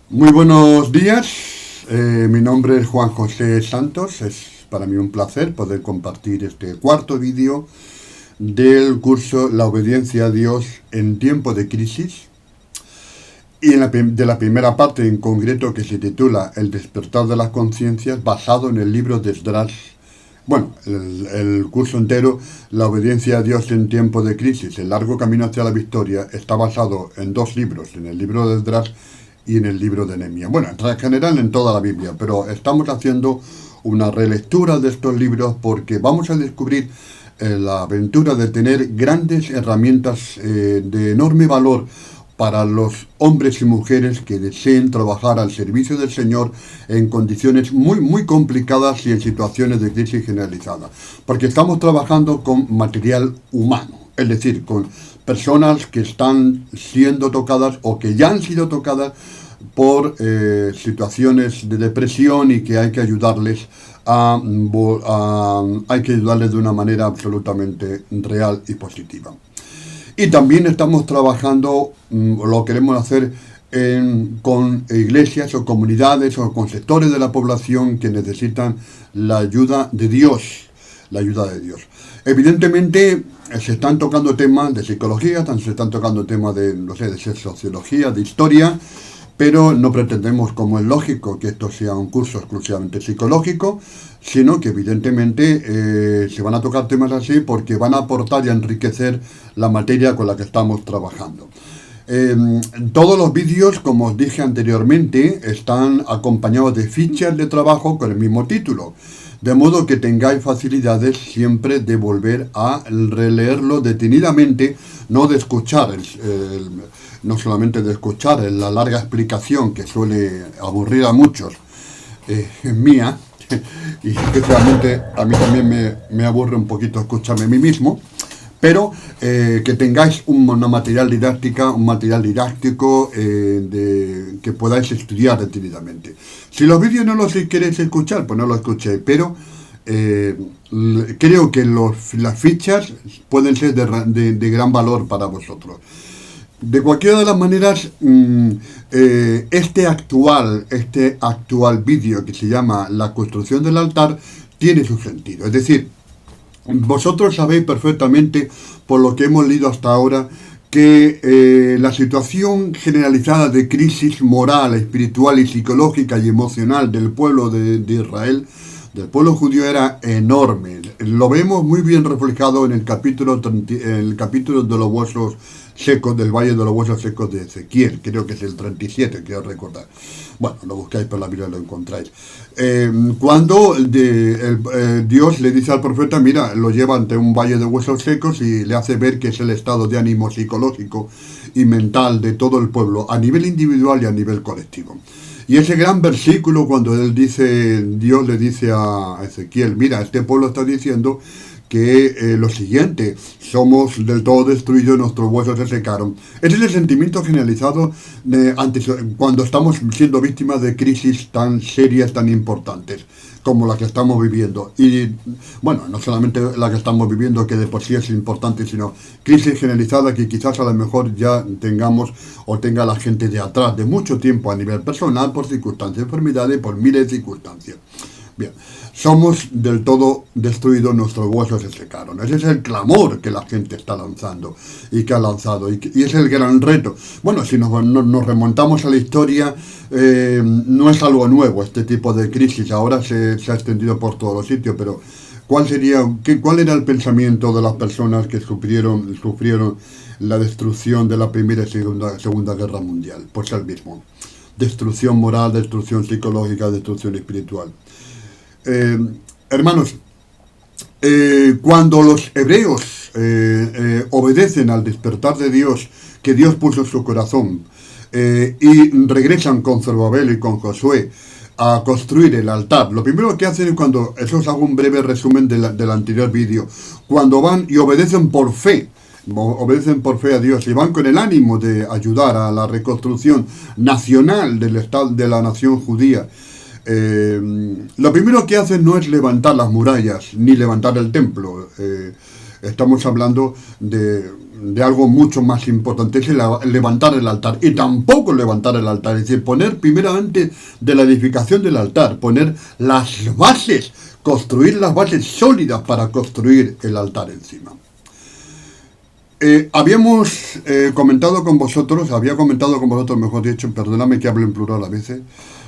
Muy buenos días, mi nombre es Juan José Santos, es para mí un placer poder compartir este cuarto vídeo del curso La obediencia a Dios en tiempo de crisis y de la primera parte en concreto que se titula El despertar de las conciencias basado en el libro de Esdras. Bueno, el curso entero, La obediencia a Dios en tiempo de crisis, el largo camino hacia la victoria, está basado en dos libros, en el libro de Esdras y en el libro de Nehemías. Bueno, en general en toda la Biblia, pero estamos haciendo una relectura de estos libros porque vamos a descubrir la aventura de tener grandes herramientas de enorme valor para los hombres y mujeres que deseen trabajar al servicio del Señor en condiciones muy complicadas y en situaciones de crisis generalizada. Porque estamos trabajando con material humano, es decir, con personas que están siendo tocadas o que ya han sido tocadas por situaciones de depresión y que hay que ayudarles hay que ayudarles de una manera absolutamente real y positiva. Y también estamos trabajando, lo queremos hacer con iglesias o comunidades o con sectores de la población que necesitan la ayuda de Dios. La ayuda de Dios. Evidentemente se están tocando temas de psicología, se están tocando temas de, no sé, de sociología, de historia, pero no pretendemos, como es lógico, que esto sea un curso exclusivamente psicológico, sino que evidentemente se van a tocar temas así porque van a aportar y a enriquecer la materia con la que estamos trabajando. Todos los vídeos, como os dije anteriormente, están acompañados de fichas de trabajo con el mismo título, de modo que tengáis facilidades siempre de volver a releerlo detenidamente, no de escuchar no solamente de escuchar la larga explicación que suele aburrir a muchos, mía, y especialmente a mí también me aburre un poquito escucharme a mí mismo, pero que tengáis un material didáctico que podáis estudiar detenidamente. Si los vídeos no los queréis escuchar, pues no los escuchéis, pero creo que las fichas pueden ser de gran valor para vosotros. De cualquiera de las maneras, este actual vídeo que se llama La construcción del altar tiene su sentido. Es decir, vosotros sabéis perfectamente, por lo que hemos leído hasta ahora, que la situación generalizada de crisis moral, espiritual y psicológica y emocional del pueblo de Israel, del pueblo judío, era enorme. Lo vemos muy bien reflejado en el capítulo de los huesos secos, del Valle de los Huesos Secos de Ezequiel, creo que es el 37, quiero recordar. Bueno, lo buscáis por la Biblia y lo encontráis. Cuando Dios le dice al profeta, mira, lo lleva ante un valle de huesos secos y le hace ver que es el estado de ánimo psicológico y mental de todo el pueblo, a nivel individual y a nivel colectivo. Y ese gran versículo cuando Dios le dice a Ezequiel, mira, este pueblo está diciendo que lo siguiente, somos del todo destruidos, nuestros huesos se secaron. Ese es el sentimiento generalizado cuando estamos siendo víctimas de crisis tan serias, tan importantes como la que estamos viviendo. Y bueno, no solamente la que estamos viviendo, que de por sí es importante, sino crisis generalizada que quizás a lo mejor ya tengamos o tenga la gente de atrás de mucho tiempo a nivel personal, por circunstancias, enfermedades, por miles de circunstancias. Bien, somos del todo destruidos, nuestros huesos se secaron. Ese es el clamor que la gente está lanzando y que ha lanzado, y es el gran reto. Bueno, si nos remontamos a la historia, no es algo nuevo este tipo de crisis, ahora se ha extendido por todos los sitios, pero ¿cuál era el pensamiento de las personas que sufrieron la destrucción de la Primera y Segunda Guerra Mundial? Pues el mismo. Destrucción moral, destrucción psicológica, destrucción espiritual. Hermanos, cuando los hebreos obedecen al despertar de Dios que Dios puso en su corazón y regresan con Zorobabel y con Josué a construir el altar, lo primero que hacen es eso os hago un breve resumen del anterior vídeo, cuando van y obedecen por fe a Dios y van con el ánimo de ayudar a la reconstrucción nacional del Estado de la nación judía. Lo primero que hacen no es levantar las murallas ni levantar el templo. Estamos hablando de de algo mucho más importante, es levantar el altar. Y tampoco levantar el altar, es decir, poner primeramente de la edificación del altar, poner las bases, construir las bases sólidas para construir el altar encima. Había comentado con vosotros, mejor dicho, perdóname que hable en plural a veces,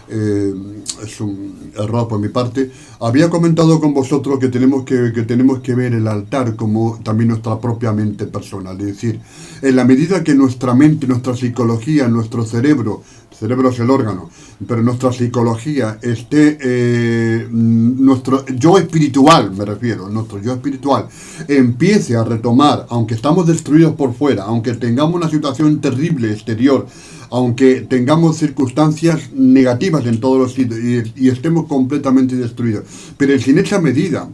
es un error por mi parte. Había comentado con vosotros que tenemos que ver el altar como también nuestra propia mente personal. Es decir, en la medida que nuestra mente, nuestra psicología, nuestro cerebro es el órgano, pero nuestra psicología nuestro yo espiritual, nuestro yo espiritual empiece a retomar, aunque estamos destruidos por fuera, aunque tengamos una situación terrible exterior, aunque tengamos circunstancias negativas en todos los sitios y estemos completamente destruidos, pero si en esa medida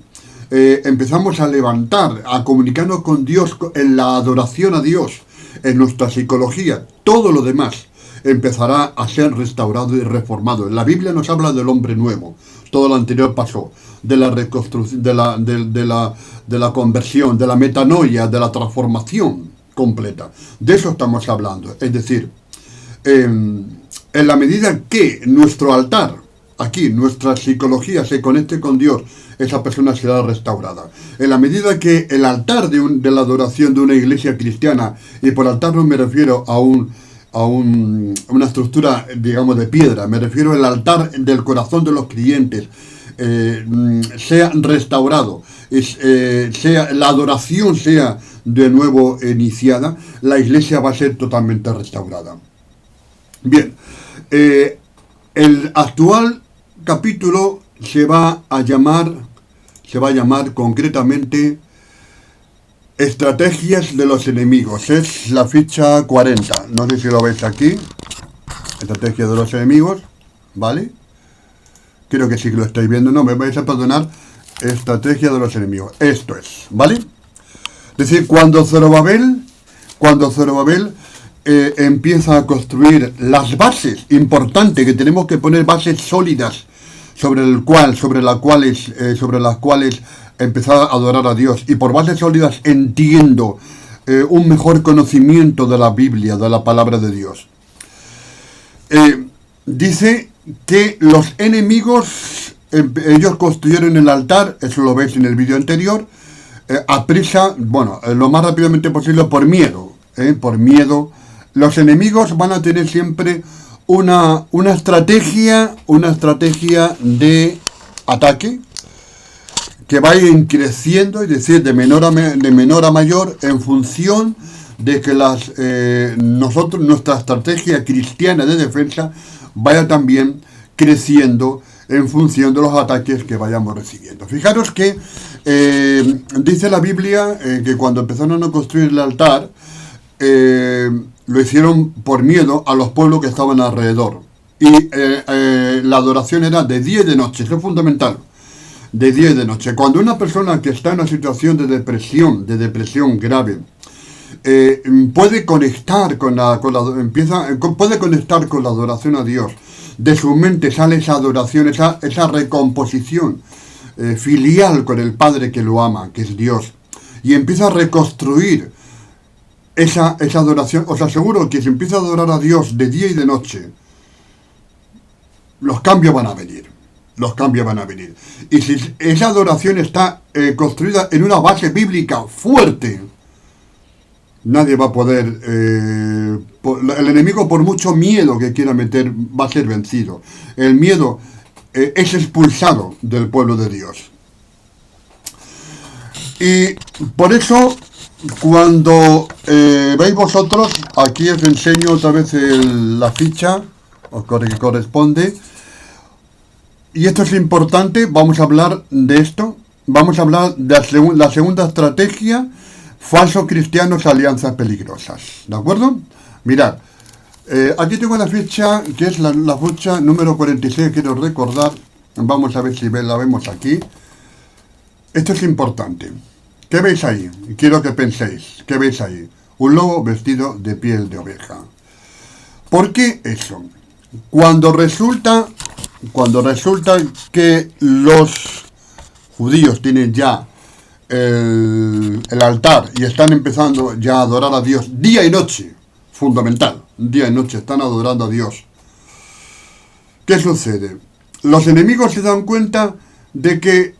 empezamos a levantar, a comunicarnos con Dios en la adoración a Dios, en nuestra psicología, todo lo demás empezará a ser restaurado y reformado. La Biblia nos habla del hombre nuevo. Todo lo anterior pasó, de la reconstrucción, de la conversión, de la metanoia, de la transformación completa. De eso estamos hablando. Es decir, en la medida que nuestro altar, aquí, nuestra psicología se conecte con Dios, esa persona será restaurada. En la medida que el altar de la adoración de una iglesia cristiana, y por altar no me refiero a una estructura, digamos, de piedra, me refiero al altar del corazón de los creyentes, sea restaurado, la adoración sea de nuevo iniciada, la iglesia va a ser totalmente restaurada. Bien, el actual capítulo se va a llamar concretamente Estrategias de los enemigos. Es la ficha 40. No sé si lo veis aquí. Estrategias de los enemigos. ¿Vale? Creo que sí que lo estáis viendo. No, me vais a perdonar. Estrategia de los enemigos. Esto es. ¿Vale? Es decir, cuando Zorobabel empieza a construir las bases, importante que tenemos que poner bases sólidas sobre las cuales empezar a adorar a Dios, y por bases sólidas entiendo un mejor conocimiento de la Biblia, de la palabra de Dios. Dice que los enemigos, ellos construyeron el altar, eso lo veis en el vídeo anterior, a prisa, lo más rápidamente posible por miedo. Los enemigos van a tener siempre una estrategia de ataque que va a ir creciendo, es decir, de menor a mayor, en función de que nuestra estrategia cristiana de defensa vaya también creciendo en función de los ataques que vayamos recibiendo. Fijaros que dice la Biblia que cuando empezaron a construir el altar, lo hicieron por miedo a los pueblos que estaban alrededor. Y la adoración era de día y de noche, eso es fundamental. De día y de noche. Cuando una persona que está en una situación de depresión grave, puede conectar puede conectar con la adoración a Dios, de su mente sale esa adoración, esa recomposición filial con el Padre que lo ama, que es Dios, y empieza a reconstruir esa adoración. Os aseguro que si empieza a adorar a Dios de día y de noche, los cambios van a venir. Y si esa adoración está construida en una base bíblica fuerte, nadie va a poder... el enemigo, por mucho miedo que quiera meter, va a ser vencido. El miedo es expulsado del pueblo de Dios. Y por eso, cuando veis vosotros, aquí os enseño otra vez la ficha que corresponde. Y esto es importante, vamos a hablar de esto. Vamos a hablar de la segunda estrategia, falsos cristianos, alianzas peligrosas. ¿De acuerdo? Mirad, aquí tengo la ficha, que es la ficha número 46, quiero recordar. Vamos a ver si la vemos aquí. Esto es importante. ¿Qué veis ahí? Quiero que penséis. ¿Qué veis ahí? Un lobo vestido de piel de oveja. ¿Por qué eso? Cuando resulta que los judíos tienen ya el altar y están empezando ya a adorar a Dios día y noche, fundamental, día y noche están adorando a Dios. ¿Qué sucede? Los enemigos se dan cuenta de que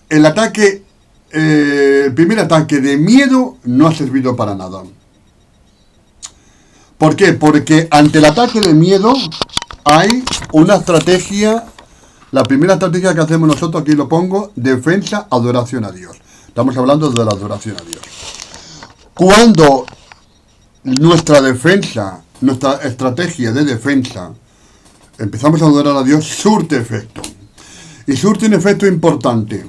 el primer ataque de miedo no ha servido para nada. ¿Por qué? Porque ante el ataque de miedo hay una estrategia, la primera estrategia que hacemos nosotros, aquí lo pongo, defensa, adoración a Dios. Estamos hablando de la adoración a Dios. Cuando nuestra defensa, nuestra estrategia de defensa, empezamos a adorar a Dios, surte efecto. Y surte un efecto importante.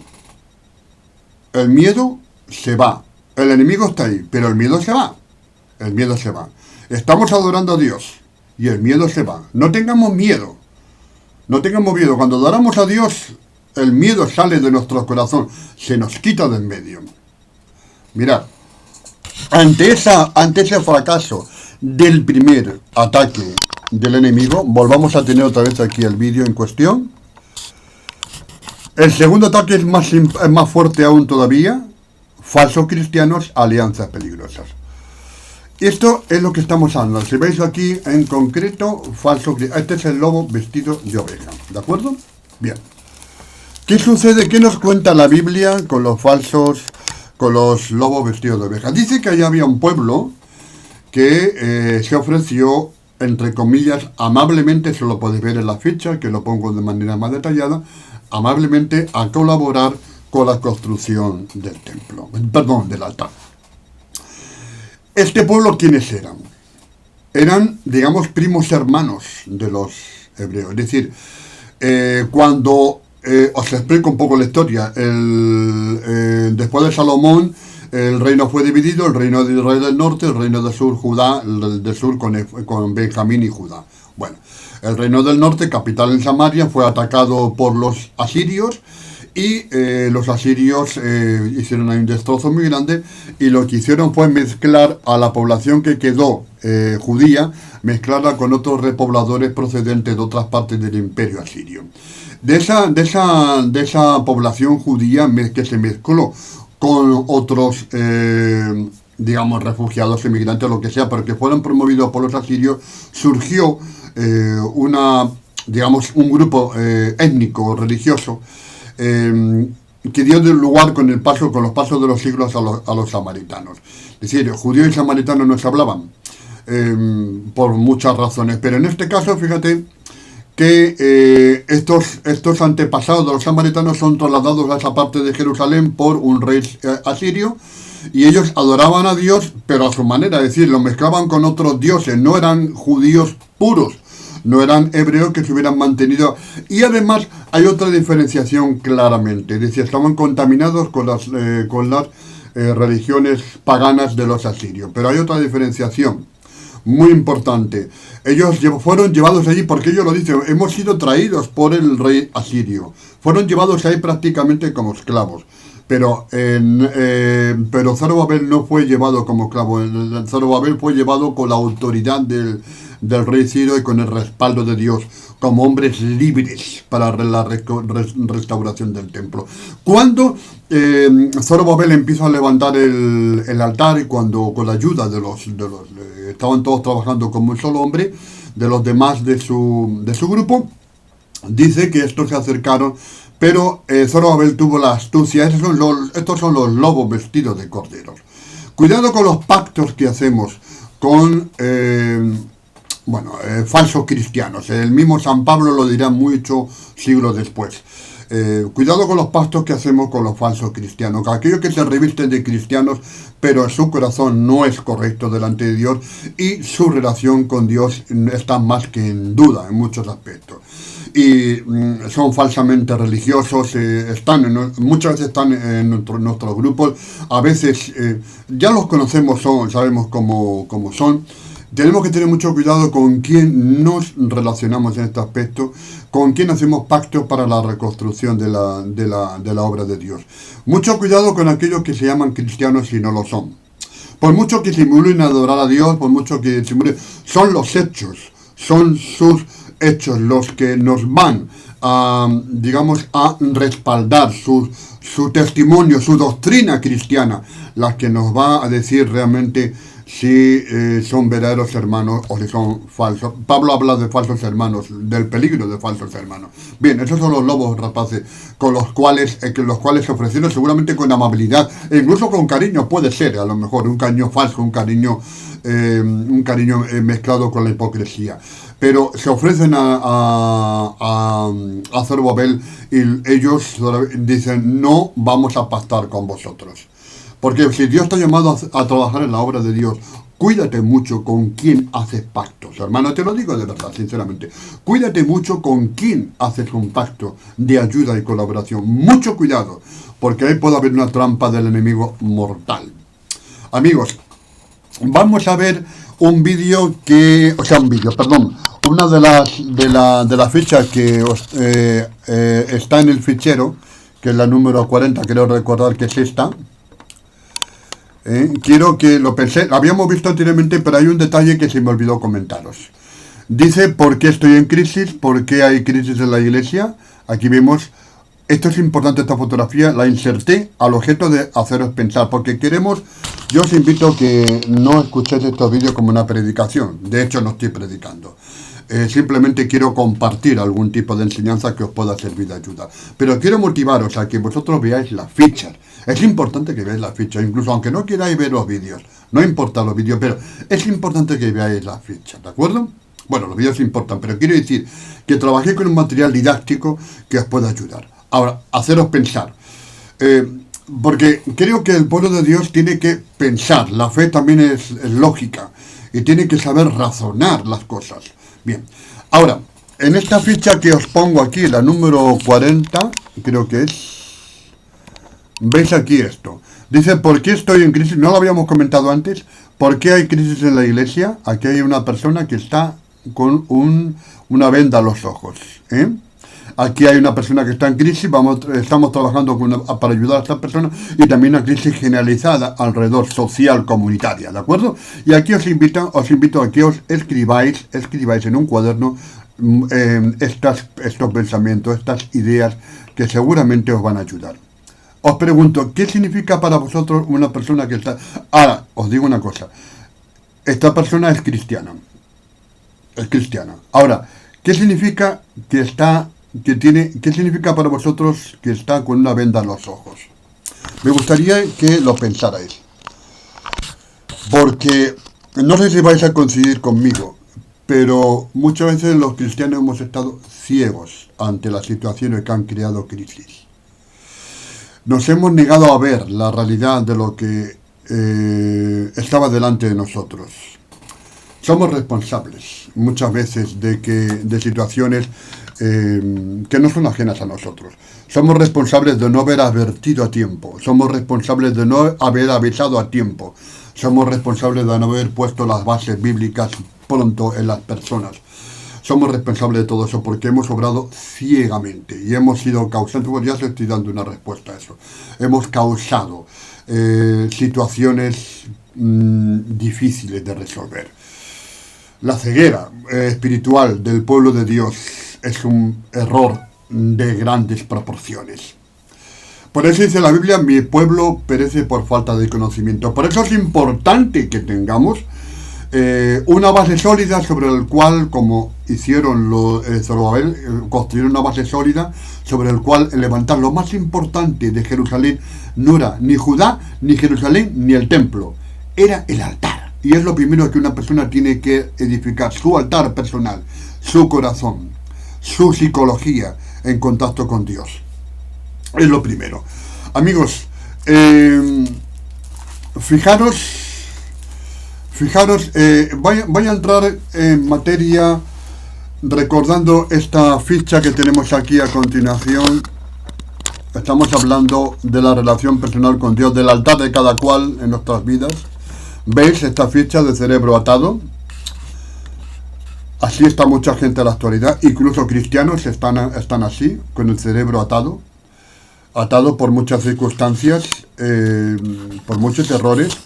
El miedo se va. El enemigo está ahí, pero el miedo se va. El miedo se va. Estamos adorando a Dios y el miedo se va. No tengamos miedo. No tengamos miedo. Cuando adoramos a Dios, el miedo sale de nuestro corazón. Se nos quita de en medio. Mirad, ante ese fracaso del primer ataque del enemigo, volvamos a tener otra vez aquí el vídeo en cuestión. El segundo ataque es más fuerte aún todavía. Falsos cristianos, alianzas peligrosas. Esto es lo que estamos hablando. Si veis aquí en concreto, este es el lobo vestido de oveja. ¿De acuerdo? Bien. ¿Qué sucede? ¿Qué nos cuenta la Biblia con los lobos vestidos de oveja? Dice que allá había un pueblo que se ofreció, entre comillas, amablemente, eso lo podéis ver en la ficha, que lo pongo de manera más detallada, amablemente a colaborar con la construcción del templo, del altar. Este pueblo, ¿quiénes eran? Eran, digamos, primos hermanos de los hebreos. Es decir, cuando os explico un poco la historia, después de Salomón, el reino fue dividido, el reino de Israel del norte, el reino del sur, Judá, el del sur con Benjamín y Judá. Bueno, el reino del norte, capital en Samaria, fue atacado por los asirios, y los asirios hicieron un destrozo muy grande, y lo que hicieron fue mezclar a la población que quedó judía, mezclarla con otros repobladores procedentes de otras partes del imperio asirio. De esa población judía que se mezcló con otros, digamos, refugiados, emigrantes, lo que sea, pero que fueron promovidos por los asirios, surgió un grupo étnico, religioso, que dio lugar con los pasos de los siglos a los samaritanos. Es decir, judíos y samaritanos no se hablaban por muchas razones, pero en este caso, fíjate que estos antepasados de los samaritanos son trasladados a esa parte de Jerusalén por un rey asirio, y ellos adoraban a Dios, pero a su manera, es decir, lo mezclaban con otros dioses, no eran judíos puros, no eran hebreos que se hubieran mantenido. Y además hay otra diferenciación claramente, es decir, estaban contaminados con las religiones paganas de los asirios. Pero hay otra diferenciación muy importante. Ellos fueron llevados allí, porque ellos lo dicen, hemos sido traídos por el rey asirio. Fueron llevados ahí prácticamente como esclavos. Pero Zorobabel no fue llevado como esclavo. Zorobabel fue llevado con la autoridad del rey Ciro y con el respaldo de Dios, como hombres libres para la restauración del templo. Cuando Zorobabel empieza a levantar el altar, y cuando con la ayuda de los estaban todos trabajando como un solo hombre, de los demás de su grupo, dice que estos se acercaron, pero Zorobabel tuvo la astucia. Estos son los lobos vestidos de corderos. Cuidado con los pactos que hacemos con falsos cristianos. El mismo San Pablo lo dirá muchos siglos después. Cuidado con los pactos que hacemos con los falsos cristianos, con aquellos que se revisten de cristianos, pero su corazón no es correcto delante de Dios, y su relación con Dios está más que en duda en muchos aspectos. Y son falsamente religiosos, muchas veces están en nuestros grupos, a veces ya los conocemos, sabemos cómo son. Tenemos que tener mucho cuidado con quién nos relacionamos en este aspecto, con quién hacemos pactos para la reconstrucción de la obra de Dios. Mucho cuidado con aquellos que se llaman cristianos y no lo son. Por mucho que simulen adorar a Dios, por mucho que simulen, son los hechos, son sus hechos los que nos van a, digamos, a respaldar su testimonio, su doctrina cristiana, la que nos va a decir realmente si son verdaderos hermanos o si son falsos. Pablo habla de falsos hermanos, del peligro de falsos hermanos. Bien, esos son los lobos rapaces con los cuales se ofrecieron seguramente con amabilidad e incluso con cariño, puede ser, a lo mejor un cariño falso, un cariño mezclado con la hipocresía. Pero se ofrecen a Zorobabel y ellos dicen: no vamos a pactar con vosotros. Porque si Dios te ha llamado a trabajar en la obra de Dios, cuídate mucho con quién haces pactos. Hermano, te lo digo de verdad, sinceramente. Cuídate mucho con quién haces un pacto de ayuda y colaboración. Mucho cuidado, porque ahí puede haber una trampa del enemigo mortal. Amigos, vamos a ver un vídeo una de las fichas que está en el fichero, que es la número 40, creo recordar que es esta. Quiero que lo pensé, habíamos visto anteriormente, pero hay un detalle que se me olvidó comentaros. Dice: ¿por qué estoy en crisis? ¿Por qué hay crisis en la iglesia? Aquí vemos, esto es importante, esta fotografía, la inserté al objeto de haceros pensar, porque yo os invito a que no escuchéis estos vídeos como una predicación. De hecho, no estoy predicando. Simplemente quiero compartir algún tipo de enseñanza que os pueda servir de ayuda. Pero quiero motivaros a que vosotros veáis las fichas. Es importante que veáis las fichas, incluso aunque no queráis ver los vídeos. No importa los vídeos, pero es importante que veáis las fichas, ¿de acuerdo? Bueno, los vídeos importan, pero quiero decir que trabajé con un material didáctico que os pueda ayudar. Ahora, haceros pensar. Porque creo que el pueblo de Dios tiene que pensar. La fe también es lógica y tiene que saber razonar las cosas. Bien, ahora, en esta ficha que os pongo aquí, la número 40, creo que es, veis aquí esto. Dice: ¿por qué estoy en crisis? No lo habíamos comentado antes. ¿Por qué hay crisis en la iglesia? Aquí hay una persona que está con una venda a los ojos. Aquí hay una persona que está en crisis, estamos trabajando para ayudar a esta persona, y también una crisis generalizada alrededor, social, comunitaria, ¿de acuerdo? Y aquí os invito a que os escribáis en un cuaderno estos pensamientos, estas ideas que seguramente os van a ayudar. Os pregunto, ¿qué significa para vosotros una persona que está...? Ahora, os digo una cosa, esta persona es cristiana. Ahora, ¿qué significa ¿qué significa para vosotros que está con una venda en los ojos? Me gustaría que lo pensarais. Porque no sé si vais a coincidir conmigo, pero muchas veces los cristianos hemos estado ciegos ante las situaciones que han creado crisis. Nos hemos negado a ver la realidad de lo que estaba delante de nosotros. Somos responsables muchas veces de situaciones que no son ajenas a nosotros. Somos responsables de no haber advertido a tiempo. Somos responsables de no haber avisado a tiempo. Somos responsables de no haber puesto las bases bíblicas pronto en las personas. Somos responsables de todo eso porque hemos obrado ciegamente y hemos sido causantes. Bueno, ya os estoy dando una respuesta a eso. Hemos causado situaciones difíciles de resolver. La ceguera espiritual del pueblo de Dios es un error de grandes proporciones. Por eso dice la Biblia: mi pueblo perece por falta de conocimiento. Por eso es importante que tengamos una base sólida sobre el cual, como hicieron Zorobabel, construyeron una base sólida sobre el cual levantar. Lo más importante de Jerusalén no era ni Judá, ni Jerusalén, ni el templo. Era el altar. Y es lo primero que una persona tiene que edificar: su altar personal, su corazón, su psicología en contacto con Dios. Es lo primero. Amigos, fijaros, voy a entrar en materia recordando esta ficha que tenemos aquí a continuación. Estamos hablando de la relación personal con Dios, del altar de cada cual en nuestras vidas. ¿Veis esta ficha de cerebro atado? Así está mucha gente en la actualidad, incluso cristianos están así, con el cerebro atado por muchas circunstancias, por muchos errores.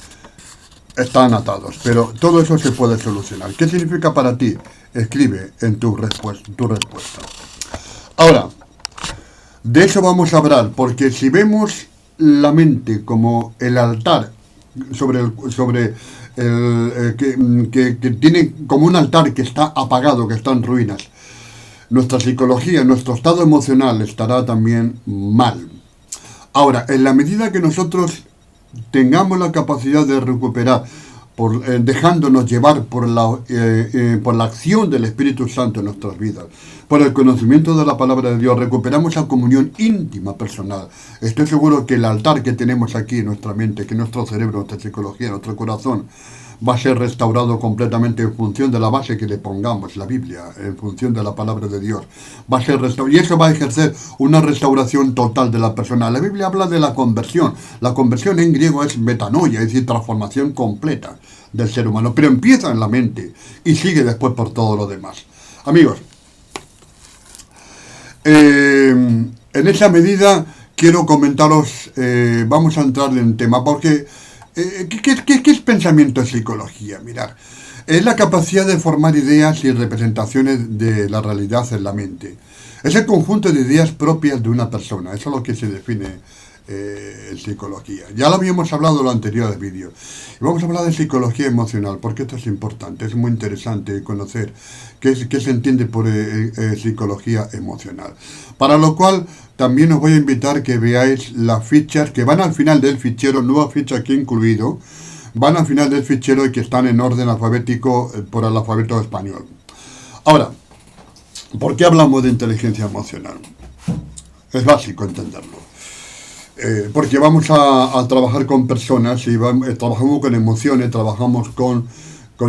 están atados, pero todo eso se puede solucionar. ¿Qué significa para ti? Escribe en tu respuesta. Ahora, de eso vamos a hablar, porque si vemos la mente como el altar que tiene como un altar que está apagado, que está en ruinas, nuestra psicología, nuestro estado emocional estará también mal. Ahora, en la medida que nosotros tengamos la capacidad de recuperar, dejándonos llevar por la acción del Espíritu Santo en nuestras vidas, por el conocimiento de la palabra de Dios, recuperamos la comunión íntima personal. Estoy seguro que el altar que tenemos aquí en nuestra mente, que nuestro cerebro, nuestra psicología, nuestro corazón, va a ser restaurado completamente en función de la base que le pongamos, la Biblia, en función de la palabra de Dios. Va a ser restaurado, y eso va a ejercer una restauración total de la persona. La Biblia habla de la conversión. La conversión en griego es metanoia, es decir, transformación completa del ser humano. Pero empieza en la mente y sigue después por todo lo demás. Amigos, en esa medida quiero comentaros, vamos a entrar en tema, porque ¿qué es pensamiento en psicología? Mirad, es la capacidad de formar ideas y representaciones de la realidad en la mente. Es el conjunto de ideas propias de una persona, eso es lo que se define en psicología. Ya lo habíamos hablado en los anteriores vídeos. Y vamos a hablar de psicología emocional, porque esto es importante, es muy interesante conocer qué se entiende por psicología emocional. Para lo cual también os voy a invitar que veáis las fichas que van al final del fichero, nueva ficha que he incluido, van al final del fichero y que están en orden alfabético por el alfabeto español. Ahora, ¿por qué hablamos de inteligencia emocional? Es básico entenderlo. Porque vamos a trabajar con personas y trabajamos con emociones, trabajamos con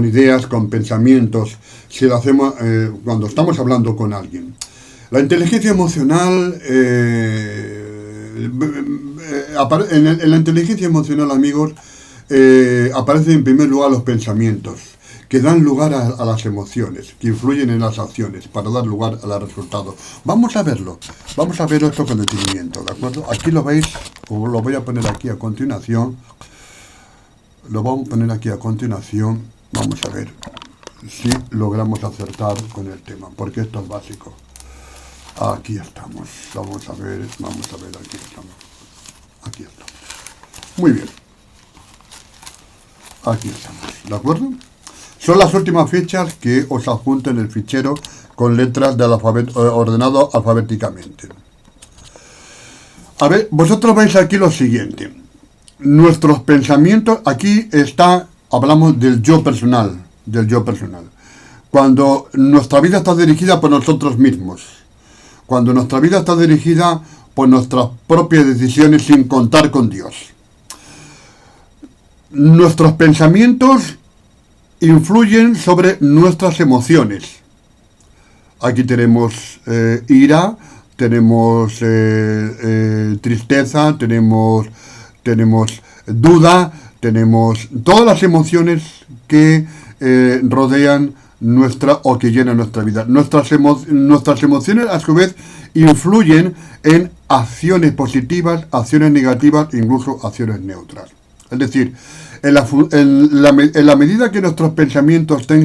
ideas, con pensamientos, si lo hacemos cuando estamos hablando con alguien. La inteligencia emocional, en la inteligencia emocional, amigos, aparecen en primer lugar los pensamientos, que dan lugar a las emociones, que influyen en las acciones, para dar lugar a los resultados. Vamos a verlo, vamos a ver esto con detenimiento, ¿de acuerdo? Aquí lo veis, os lo voy a poner aquí a continuación, vamos a ver si logramos acertar con el tema, porque esto es básico. Aquí estamos, vamos a ver, aquí estamos. Muy bien. Aquí estamos, ¿de acuerdo? Son las últimas fichas que os adjunto en el fichero con letras del alfabeto ordenado alfabéticamente. A ver, vosotros veis aquí lo siguiente. Nuestros pensamientos, aquí hablamos del yo personal, Cuando nuestra vida está dirigida por nosotros mismos, cuando nuestra vida está dirigida por nuestras propias decisiones sin contar con Dios. Nuestros pensamientos influyen sobre nuestras emociones. Aquí tenemos ira, tenemos tristeza, tenemos duda, tenemos todas las emociones que rodean o que llenan nuestra vida. Nuestras emociones, a su vez, influyen en acciones positivas, acciones negativas, incluso acciones neutras. Es decir, en la medida que nuestros pensamientos estén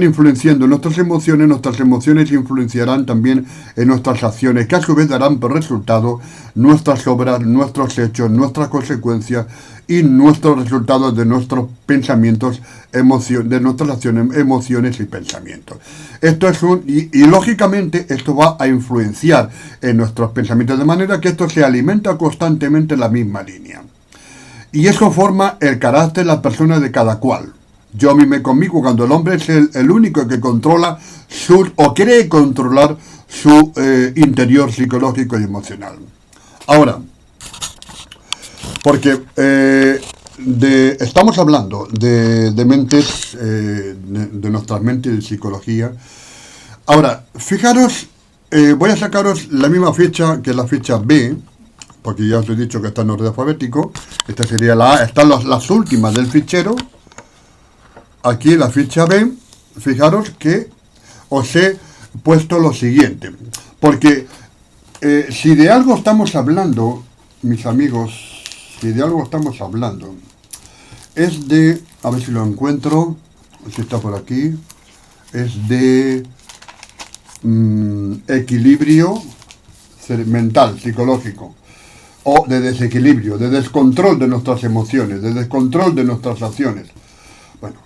influenciando nuestras emociones influenciarán también en nuestras acciones, que a su vez darán por resultado nuestras obras, nuestros hechos, nuestras consecuencias y nuestros resultados de nuestros pensamientos, de nuestras acciones, emociones y pensamientos. Y lógicamente esto va a influenciar en nuestros pensamientos, de manera que esto se alimenta constantemente en la misma línea. Y eso forma el carácter, la persona de cada cual. Yo conmigo, cuando el hombre es el único que controla o cree controlar su interior psicológico y emocional. Ahora, porque estamos hablando de mentes, de nuestras mentes de psicología. Ahora, fijaros, voy a sacaros la misma ficha que la ficha B, porque ya os he dicho que está en orden alfabético. Esta sería la A, están las últimas del fichero. Aquí la ficha B, fijaros que os he puesto lo siguiente, porque si de algo estamos hablando, mis amigos, es de, a ver si lo encuentro, si está por aquí, es de equilibrio mental, psicológico, o de desequilibrio, de descontrol de nuestras emociones, de descontrol de nuestras acciones. Bueno,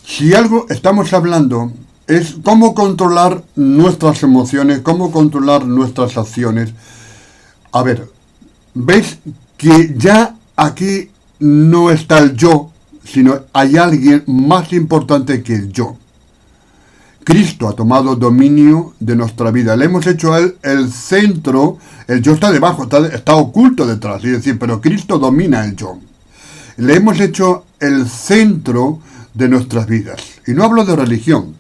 si algo estamos hablando es cómo controlar nuestras emociones, cómo controlar nuestras acciones. A ver, ¿veis que ya aquí no está el yo, sino hay alguien más importante que el yo? Cristo ha tomado dominio de nuestra vida. Le hemos hecho a él el centro. El yo está debajo, está oculto detrás. Es decir, pero Cristo domina el yo. Le hemos hecho el centro de nuestras vidas. Y no hablo de religión.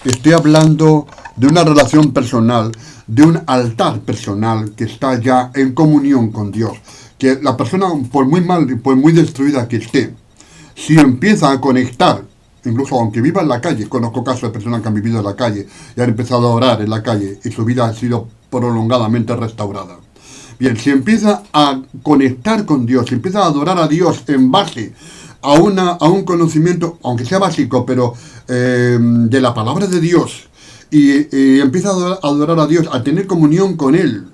Estoy hablando de una relación personal, de un altar personal que está ya en comunión con Dios. Que la persona, por muy mal y por muy destruida que esté, si empieza a conectar, incluso aunque viva en la calle, conozco casos de personas que han vivido en la calle y han empezado a orar en la calle y su vida ha sido prolongadamente restaurada. Bien, si empieza a conectar con Dios, si empieza a adorar a Dios en base a un conocimiento, aunque sea básico, pero de la palabra de Dios, y empieza a adorar a Dios, a tener comunión con Él,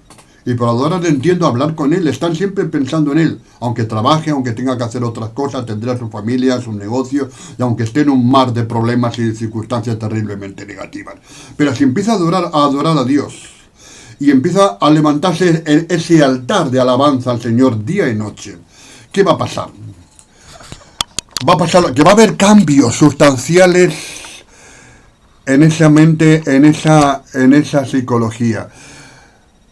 y por adorar entiendo hablar con Él, estar siempre pensando en Él, aunque trabaje, aunque tenga que hacer otras cosas, tendrá su familia, su negocio, y aunque esté en un mar de problemas y de circunstancias terriblemente negativas. Pero si empieza a adorar a Dios, y empieza a levantarse ese altar de alabanza al Señor día y noche, ¿qué va a pasar? Va a pasar que va a haber cambios sustanciales en esa mente, en esa psicología.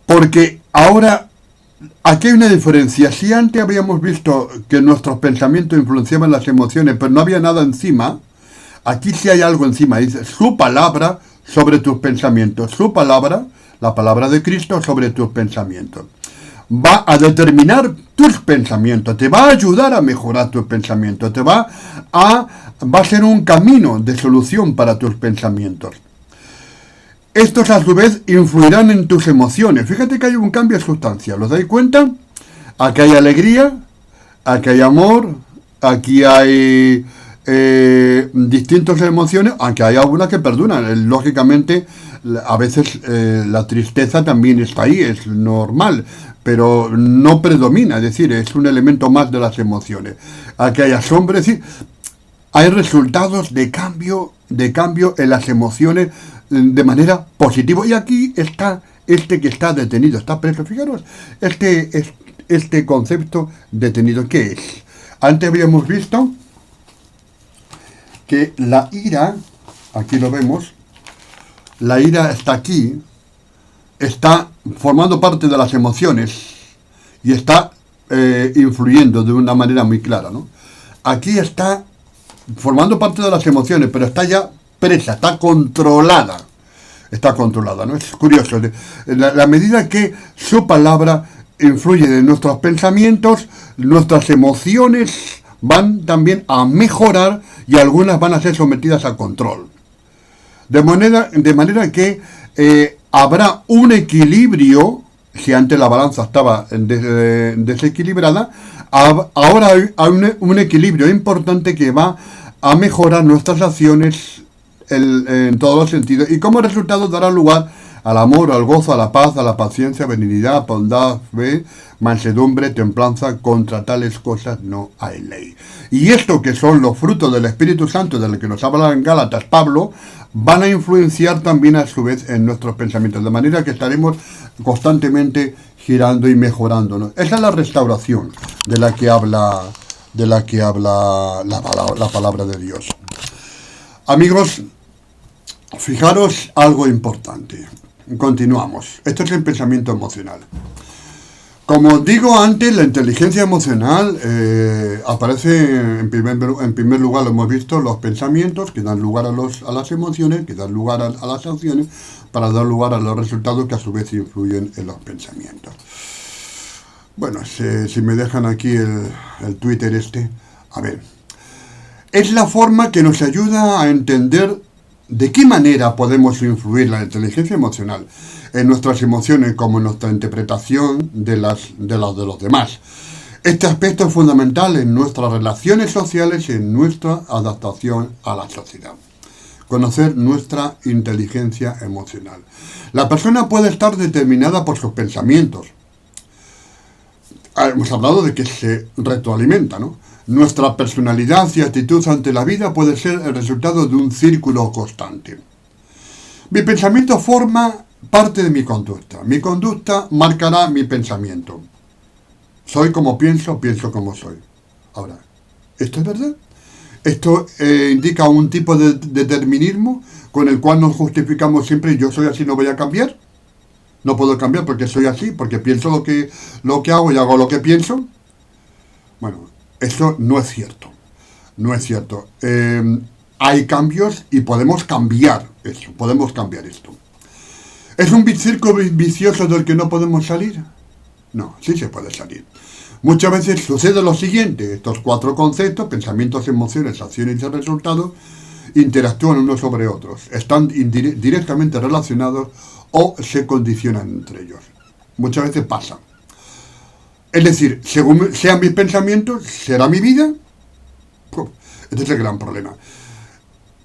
Porque ahora, aquí hay una diferencia. Si antes habíamos visto que nuestros pensamientos influenciaban las emociones, pero no había nada encima, aquí sí hay algo encima. Dice su palabra sobre tus pensamientos. Su palabra, la palabra de Cristo sobre tus pensamientos. Va a determinar tus pensamientos, te va a ayudar a mejorar tus pensamientos, va a ser un camino de solución para tus pensamientos. Estos a su vez influirán en tus emociones. Fíjate que hay un cambio sustancial, ¿os dais cuenta? Aquí hay alegría, aquí hay amor, aquí hay distintas emociones, aunque hay algunas que perduran. Lógicamente, a veces la tristeza también está ahí, es normal, pero no predomina, es decir, es un elemento más de las emociones. Aquí hay asombro, es decir, hay resultados de cambio en las emociones de manera positiva. Y aquí está este que está detenido, está preso. Fijaros, este concepto detenido, ¿qué es? Antes habíamos visto que la ira, aquí lo vemos, la ira está aquí, está formando parte de las emociones y está influyendo de una manera muy clara, ¿no? Aquí está formando parte de las emociones, pero está ya presa, está controlada, ¿no? Es curioso, la medida que su palabra influye en nuestros pensamientos, nuestras emociones van también a mejorar y algunas van a ser sometidas a control. De manera que habrá un equilibrio. Si antes la balanza estaba desequilibrada, ahora hay un equilibrio importante que va a mejorar nuestras acciones en todos los sentidos, y como resultado dará lugar al amor, al gozo, a la paz, a la paciencia, benignidad, bondad, fe, mansedumbre, templanza. Contra tales cosas no hay ley. Y esto, que son los frutos del Espíritu Santo, de los que nos habla en Gálatas Pablo, van a influenciar también a su vez en nuestros pensamientos, de manera que estaremos constantemente girando y mejorando, ¿no? Esa es la restauración de la que habla la palabra de Dios. Amigos, fijaros algo importante. Continuamos. Esto es el pensamiento emocional. Como digo antes, la inteligencia emocional aparece en primer lugar, lo hemos visto, los pensamientos que dan lugar a las emociones, que dan lugar a las acciones, para dar lugar a los resultados que a su vez influyen en los pensamientos. Bueno, si me dejan aquí el Twitter a ver. Es la forma que nos ayuda a entender de qué manera podemos influir la inteligencia emocional en nuestras emociones, como en nuestra interpretación de los demás. Este aspecto es fundamental en nuestras relaciones sociales y en nuestra adaptación a la sociedad. Conocer nuestra inteligencia emocional. La persona puede estar determinada por sus pensamientos. Hemos hablado de que se retroalimenta, ¿no? Nuestra personalidad y actitud ante la vida puede ser el resultado de un círculo constante. Mi pensamiento forma parte de mi conducta. Mi conducta marcará mi pensamiento. Soy como pienso, pienso como soy. Ahora, ¿esto es verdad? Esto indica un tipo de determinismo con el cual nos justificamos siempre: yo soy así, no voy a cambiar. No puedo cambiar porque soy así, porque pienso lo que hago y hago lo que pienso. Bueno, eso no es cierto. No es cierto. Hay cambios y podemos cambiar eso, podemos cambiar esto. ¿Es un círculo vicioso del que no podemos salir? No, sí se puede salir. Muchas veces sucede lo siguiente: estos 4 conceptos, pensamientos, emociones, acciones y resultados, interactúan unos sobre otros, están directamente relacionados o se condicionan entre ellos. Muchas veces pasa. Es decir, según sean mis pensamientos, ¿será mi vida? Este es el gran problema.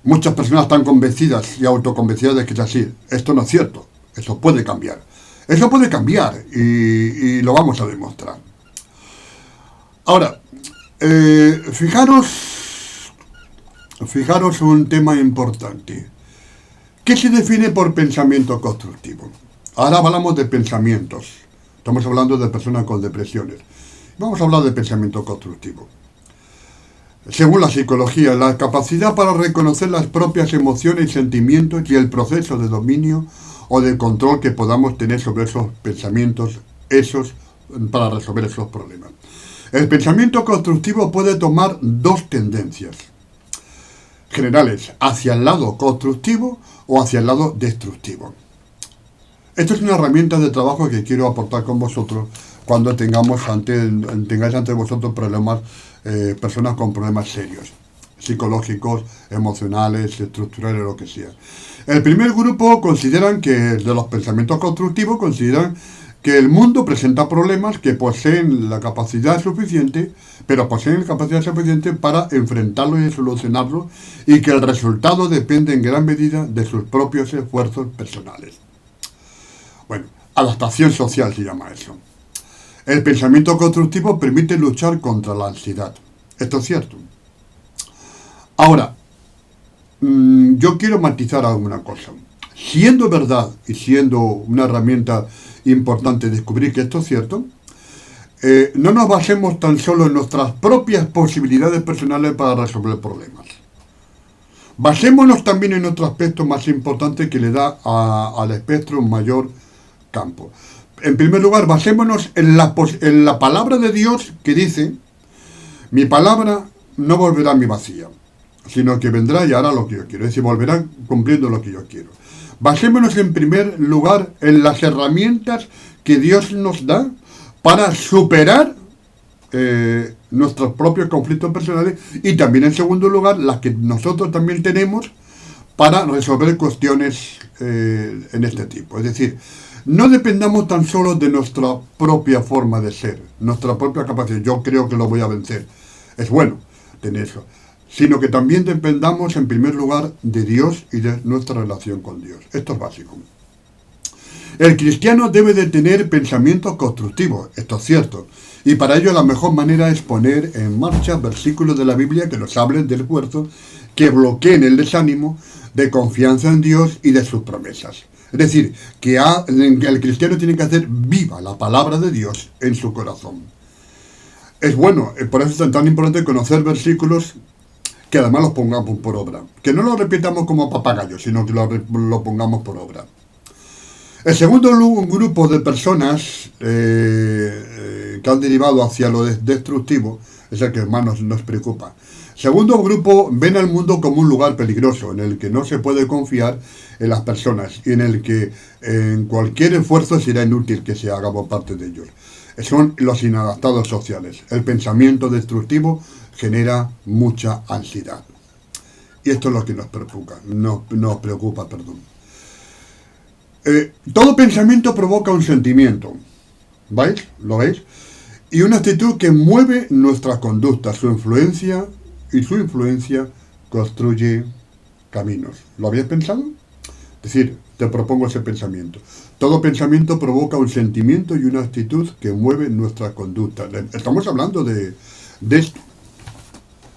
Muchas personas están convencidas y autoconvencidas de que es así. Esto no es cierto. Eso puede cambiar. Eso puede cambiar y lo vamos a demostrar. Ahora, fijaros un tema importante. ¿Qué se define por pensamiento constructivo? Ahora hablamos de pensamientos. Estamos hablando de personas con depresiones. Vamos a hablar de pensamiento constructivo. Según la psicología, la capacidad para reconocer las propias emociones y sentimientos y el proceso de dominio o de control que podamos tener sobre esos pensamientos, para resolver esos problemas. El pensamiento constructivo puede tomar 2 tendencias generales: hacia el lado constructivo o hacia el lado destructivo. Esto es una herramienta de trabajo que quiero aportar con vosotros cuando tengáis ante vosotros problemas, personas con problemas serios, psicológicos, emocionales, estructurales, lo que sea. El primer grupo consideran que, de los pensamientos constructivos, consideran que el mundo presenta problemas que poseen la capacidad suficiente, para enfrentarlos y solucionarlos, y que el resultado depende en gran medida de sus propios esfuerzos personales. Bueno, adaptación social se llama eso. El pensamiento constructivo permite luchar contra la ansiedad. Esto es cierto. Ahora, yo quiero matizar alguna cosa. Siendo verdad y siendo una herramienta importante descubrir que esto es cierto, no nos basemos tan solo en nuestras propias posibilidades personales para resolver problemas. Basémonos también en otro aspecto más importante que le da al espectro un mayor campo. En primer lugar, basémonos en la palabra de Dios, que dice: mi palabra no volverá a mi vacía, sino que vendrá y hará lo que yo quiero. Es decir, volverá cumpliendo lo que yo quiero. Basémonos en primer lugar en las herramientas que Dios nos da para superar nuestros propios conflictos personales, y también en segundo lugar las que nosotros también tenemos para resolver cuestiones en este tipo. Es decir, no dependamos tan solo de nuestra propia forma de ser, nuestra propia capacidad. Yo creo que lo voy a vencer. Es bueno tener eso. Sino que también dependamos en primer lugar de Dios y de nuestra relación con Dios. Esto es básico. El cristiano debe de tener pensamientos constructivos, esto es cierto, y para ello la mejor manera es poner en marcha versículos de la Biblia que nos hablen del esfuerzo, que bloqueen el desánimo, de confianza en Dios y de sus promesas. Es decir, que el cristiano tiene que hacer viva la palabra de Dios en su corazón. Es bueno, por eso es tan importante conocer versículos que además los pongamos por obra. Que no los repitamos como papagayos, sino que lo pongamos por obra. El segundo grupo de personas que han derivado hacia lo destructivo es el que más nos preocupa. Segundo grupo ven al mundo como un lugar peligroso, en el que no se puede confiar en las personas y en el que en cualquier esfuerzo será inútil que se haga por parte de ellos. Son los inadaptados sociales. El pensamiento destructivo genera mucha ansiedad. Y esto es lo que nos preocupa. Todo pensamiento provoca un sentimiento. ¿Veis? ¿Lo veis? y una actitud que mueve nuestra conducta, su influencia construye caminos. ¿Lo habías pensado? Es decir, te propongo ese pensamiento. Todo pensamiento provoca un sentimiento y una actitud que mueve nuestra conducta. Estamos hablando de esto.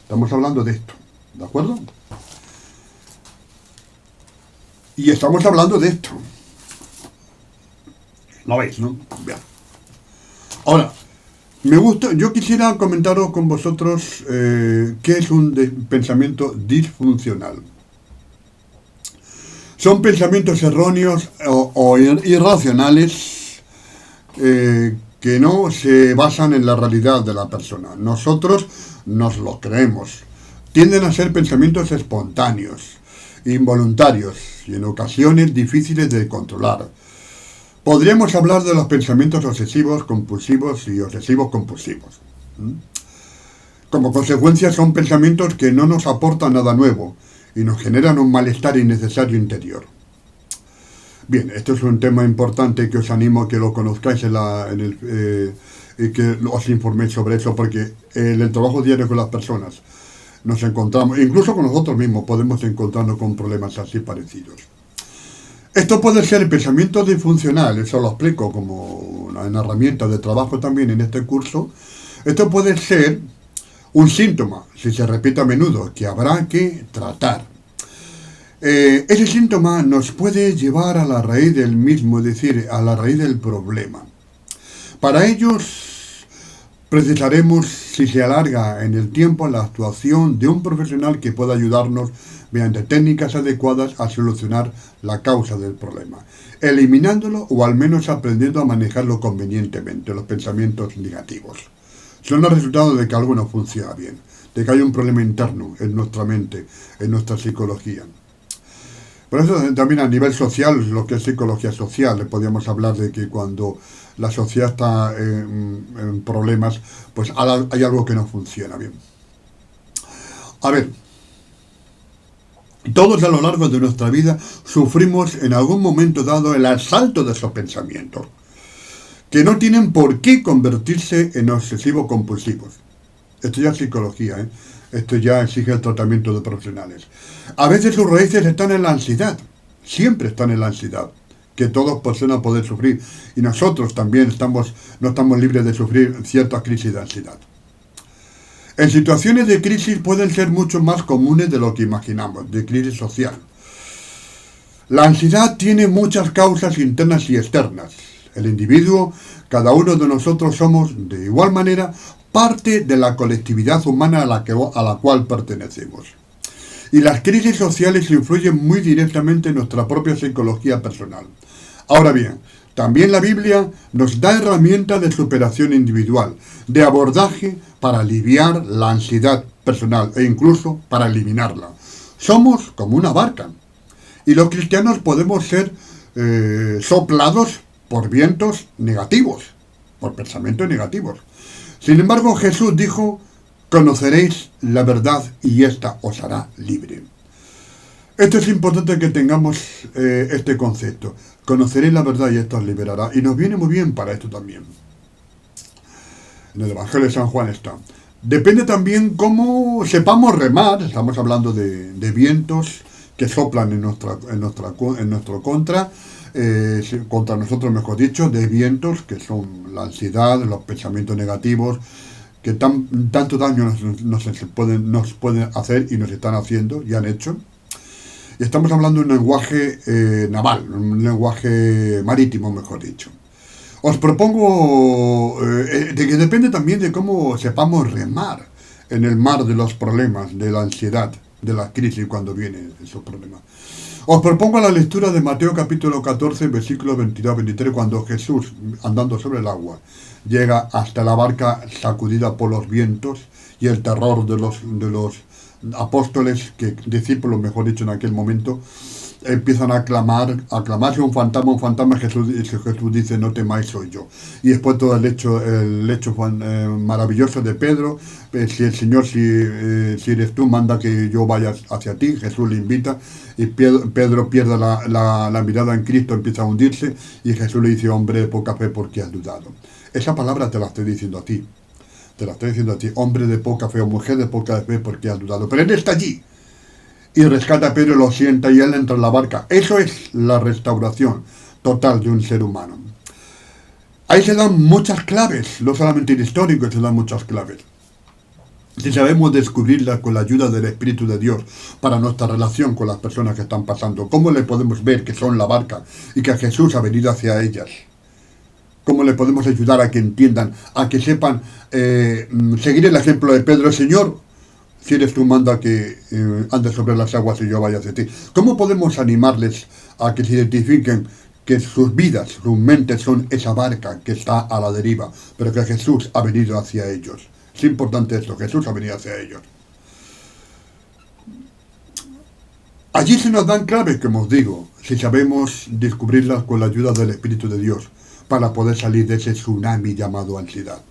Estamos hablando de esto. ¿De acuerdo? Y estamos hablando de esto. ¿Lo veis, no? Bien. Ahora, yo quisiera comentaros con vosotros qué es un pensamiento disfuncional. Son pensamientos erróneos o irracionales que no se basan en la realidad de la persona. Nosotros nos lo creemos. Tienden a ser pensamientos espontáneos, involuntarios y en ocasiones difíciles de controlar. Podríamos hablar de los pensamientos obsesivos, compulsivos y obsesivos compulsivos. Como consecuencia son pensamientos que no nos aportan nada nuevo y nos generan un malestar innecesario interior. Bien, esto es un tema importante que os animo a que lo conozcáis y que os informéis sobre eso, porque en el trabajo diario con las personas nos encontramos, incluso con nosotros mismos podemos encontrarnos con problemas así parecidos. Esto puede ser el pensamiento disfuncional, eso lo explico como una herramienta de trabajo también en este curso. Esto puede ser un síntoma, si se repite a menudo, que habrá que tratar. Ese síntoma nos puede llevar a la raíz del mismo, es decir, a la raíz del problema. Para ellos precisaremos, si se alarga en el tiempo, la actuación de un profesional que pueda ayudarnos mediante técnicas adecuadas a solucionar la causa del problema, eliminándolo o al menos aprendiendo a manejarlo convenientemente, los pensamientos negativos. Son el resultado de que algo no funciona bien, de que hay un problema interno en nuestra mente, en nuestra psicología. Por eso también a nivel social, lo que es psicología social, podríamos hablar de que cuando la sociedad está en problemas, pues hay algo que no funciona bien. A ver, todos a lo largo de nuestra vida sufrimos en algún momento dado el asalto de esos pensamientos, que no tienen por qué convertirse en obsesivos compulsivos. Esto ya es psicología, Esto ya exige el tratamiento de profesionales. A veces sus raíces están en la ansiedad, siempre están en la ansiedad, que todos pueden poder sufrir, y nosotros también no estamos libres de sufrir ciertas crisis de ansiedad. En situaciones de crisis pueden ser mucho más comunes de lo que imaginamos, de crisis social. La ansiedad tiene muchas causas internas y externas. El individuo, cada uno de nosotros somos, de igual manera, parte de la colectividad humana a la cual pertenecemos. Y las crisis sociales influyen muy directamente en nuestra propia psicología personal. Ahora bien, también la Biblia nos da herramientas de superación individual, de abordaje para aliviar la ansiedad personal e incluso para eliminarla. Somos como una barca y los cristianos podemos ser soplados por vientos negativos, por pensamientos negativos. Sin embargo, Jesús dijo: conoceréis la verdad y ésta os hará libre. Esto es importante que tengamos este concepto. Conoceréis la verdad y esto os liberará. Y nos viene muy bien para esto también. En el Evangelio de San Juan está. Depende también cómo sepamos remar. Estamos hablando de vientos que soplan en nuestro contra nosotros, mejor dicho, de vientos que son la ansiedad, los pensamientos negativos, que tanto daño nos pueden hacer y nos están haciendo y han hecho. Y estamos hablando de un lenguaje naval, un lenguaje marítimo, mejor dicho. Os propongo de que depende también de cómo sepamos remar en el mar de los problemas, de la ansiedad, de la crisis cuando vienen esos problemas. Os propongo la lectura de Mateo capítulo 14, versículos 22-23, cuando Jesús, andando sobre el agua, llega hasta la barca sacudida por los vientos y el terror de los apóstoles, discípulos, mejor dicho, en aquel momento, empiezan a clamarse un fantasma, Jesús dice: no temáis, soy yo. Y después todo el hecho maravilloso de Pedro: si el Señor, si eres tú, manda que yo vaya hacia ti. Jesús le invita y Pedro pierde la mirada en Cristo, empieza a hundirse y Jesús le dice: hombre de poca fe, ¿por qué has dudado? Esa palabra te la estoy diciendo a ti. Te la estoy diciendo a ti, hombre de poca fe o mujer de poca fe, porque has dudado. Pero Él está allí. Y rescata a Pedro, lo sienta y Él entra en la barca. Eso es la restauración total de un ser humano. Ahí se dan muchas claves, no solamente en histórico, se dan muchas claves. Si sabemos descubrirlas con la ayuda del Espíritu de Dios para nuestra relación con las personas que están pasando, ¿cómo le podemos ver que son la barca y que Jesús ha venido hacia ellas? ¿Cómo le podemos ayudar a que entiendan, a que sepan seguir el ejemplo de Pedro? Señor, si eres tú, manda que andes sobre las aguas y yo vaya hacia ti. ¿Cómo podemos animarles a que se identifiquen que sus vidas, sus mentes son esa barca que está a la deriva, pero que Jesús ha venido hacia ellos? Es importante esto, Jesús ha venido hacia ellos. Allí se nos dan claves, como os digo, si sabemos descubrirlas con la ayuda del Espíritu de Dios, para poder salir de ese tsunami llamado ansiedad.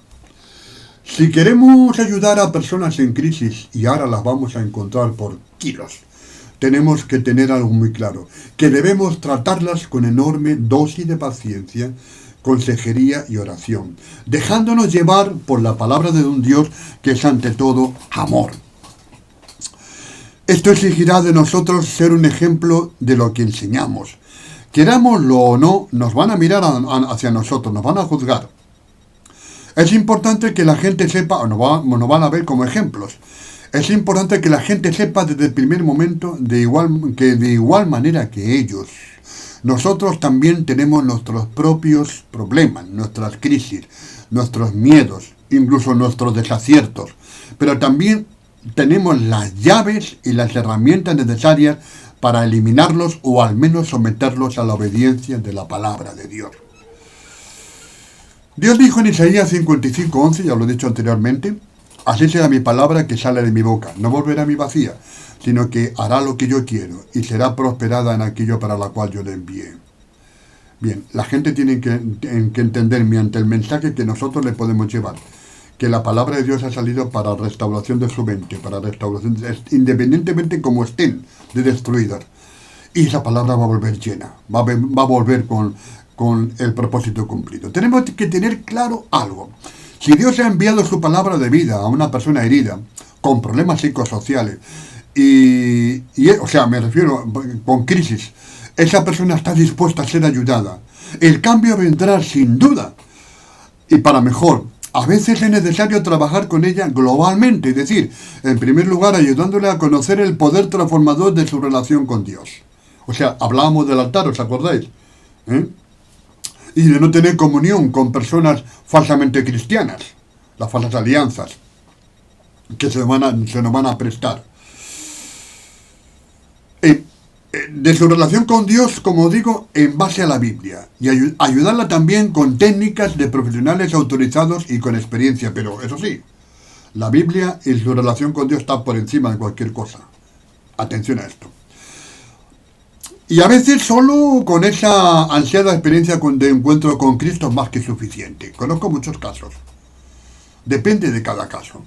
Si queremos ayudar a personas en crisis, y ahora las vamos a encontrar por kilos, tenemos que tener algo muy claro, que debemos tratarlas con enorme dosis de paciencia, consejería y oración, dejándonos llevar por la palabra de un Dios que es ante todo amor. Esto exigirá de nosotros ser un ejemplo de lo que enseñamos. Querámoslo o no, nos van a mirar hacia nosotros, nos van a juzgar. Es importante que la gente sepa, o nos van a ver como ejemplos. Es importante que la gente sepa desde el primer momento de igual manera que ellos. Nosotros también tenemos nuestros propios problemas, nuestras crisis, nuestros miedos, incluso nuestros desaciertos. Pero también tenemos las llaves y las herramientas necesarias para eliminarlos o al menos someterlos a la obediencia de la palabra de Dios. Dios dijo en Isaías 55:11, ya lo he dicho anteriormente, así será mi palabra que sale de mi boca, no volverá a mi vacía, sino que hará lo que yo quiero y será prosperada en aquello para la cual yo le envié. Bien, la gente tiene que entender mediante el mensaje que nosotros le podemos llevar, que la palabra de Dios ha salido para restauración de su mente, para restauración, independientemente como estén de destruidas. Y esa palabra va a volver llena, va a volver con el propósito cumplido. Tenemos que tener claro algo. Si Dios ha enviado su palabra de vida a una persona herida, con problemas psicosociales, o sea, me refiero con crisis, esa persona está dispuesta a ser ayudada. El cambio vendrá sin duda, y para mejor. A veces es necesario trabajar con ella globalmente, es decir, en primer lugar ayudándole a conocer el poder transformador de su relación con Dios. O sea, hablábamos del altar, ¿os acordáis? Y de no tener comunión con personas falsamente cristianas, las falsas alianzas que se nos van a prestar. De su relación con Dios, como digo, en base a la Biblia, y ayudarla también con técnicas de profesionales autorizados y con experiencia, pero eso sí, la Biblia y su relación con Dios está por encima de cualquier cosa. Atención a esto. Y a veces solo con esa ansiada experiencia de encuentro con Cristo es más que suficiente. Conozco muchos casos. Depende de cada caso.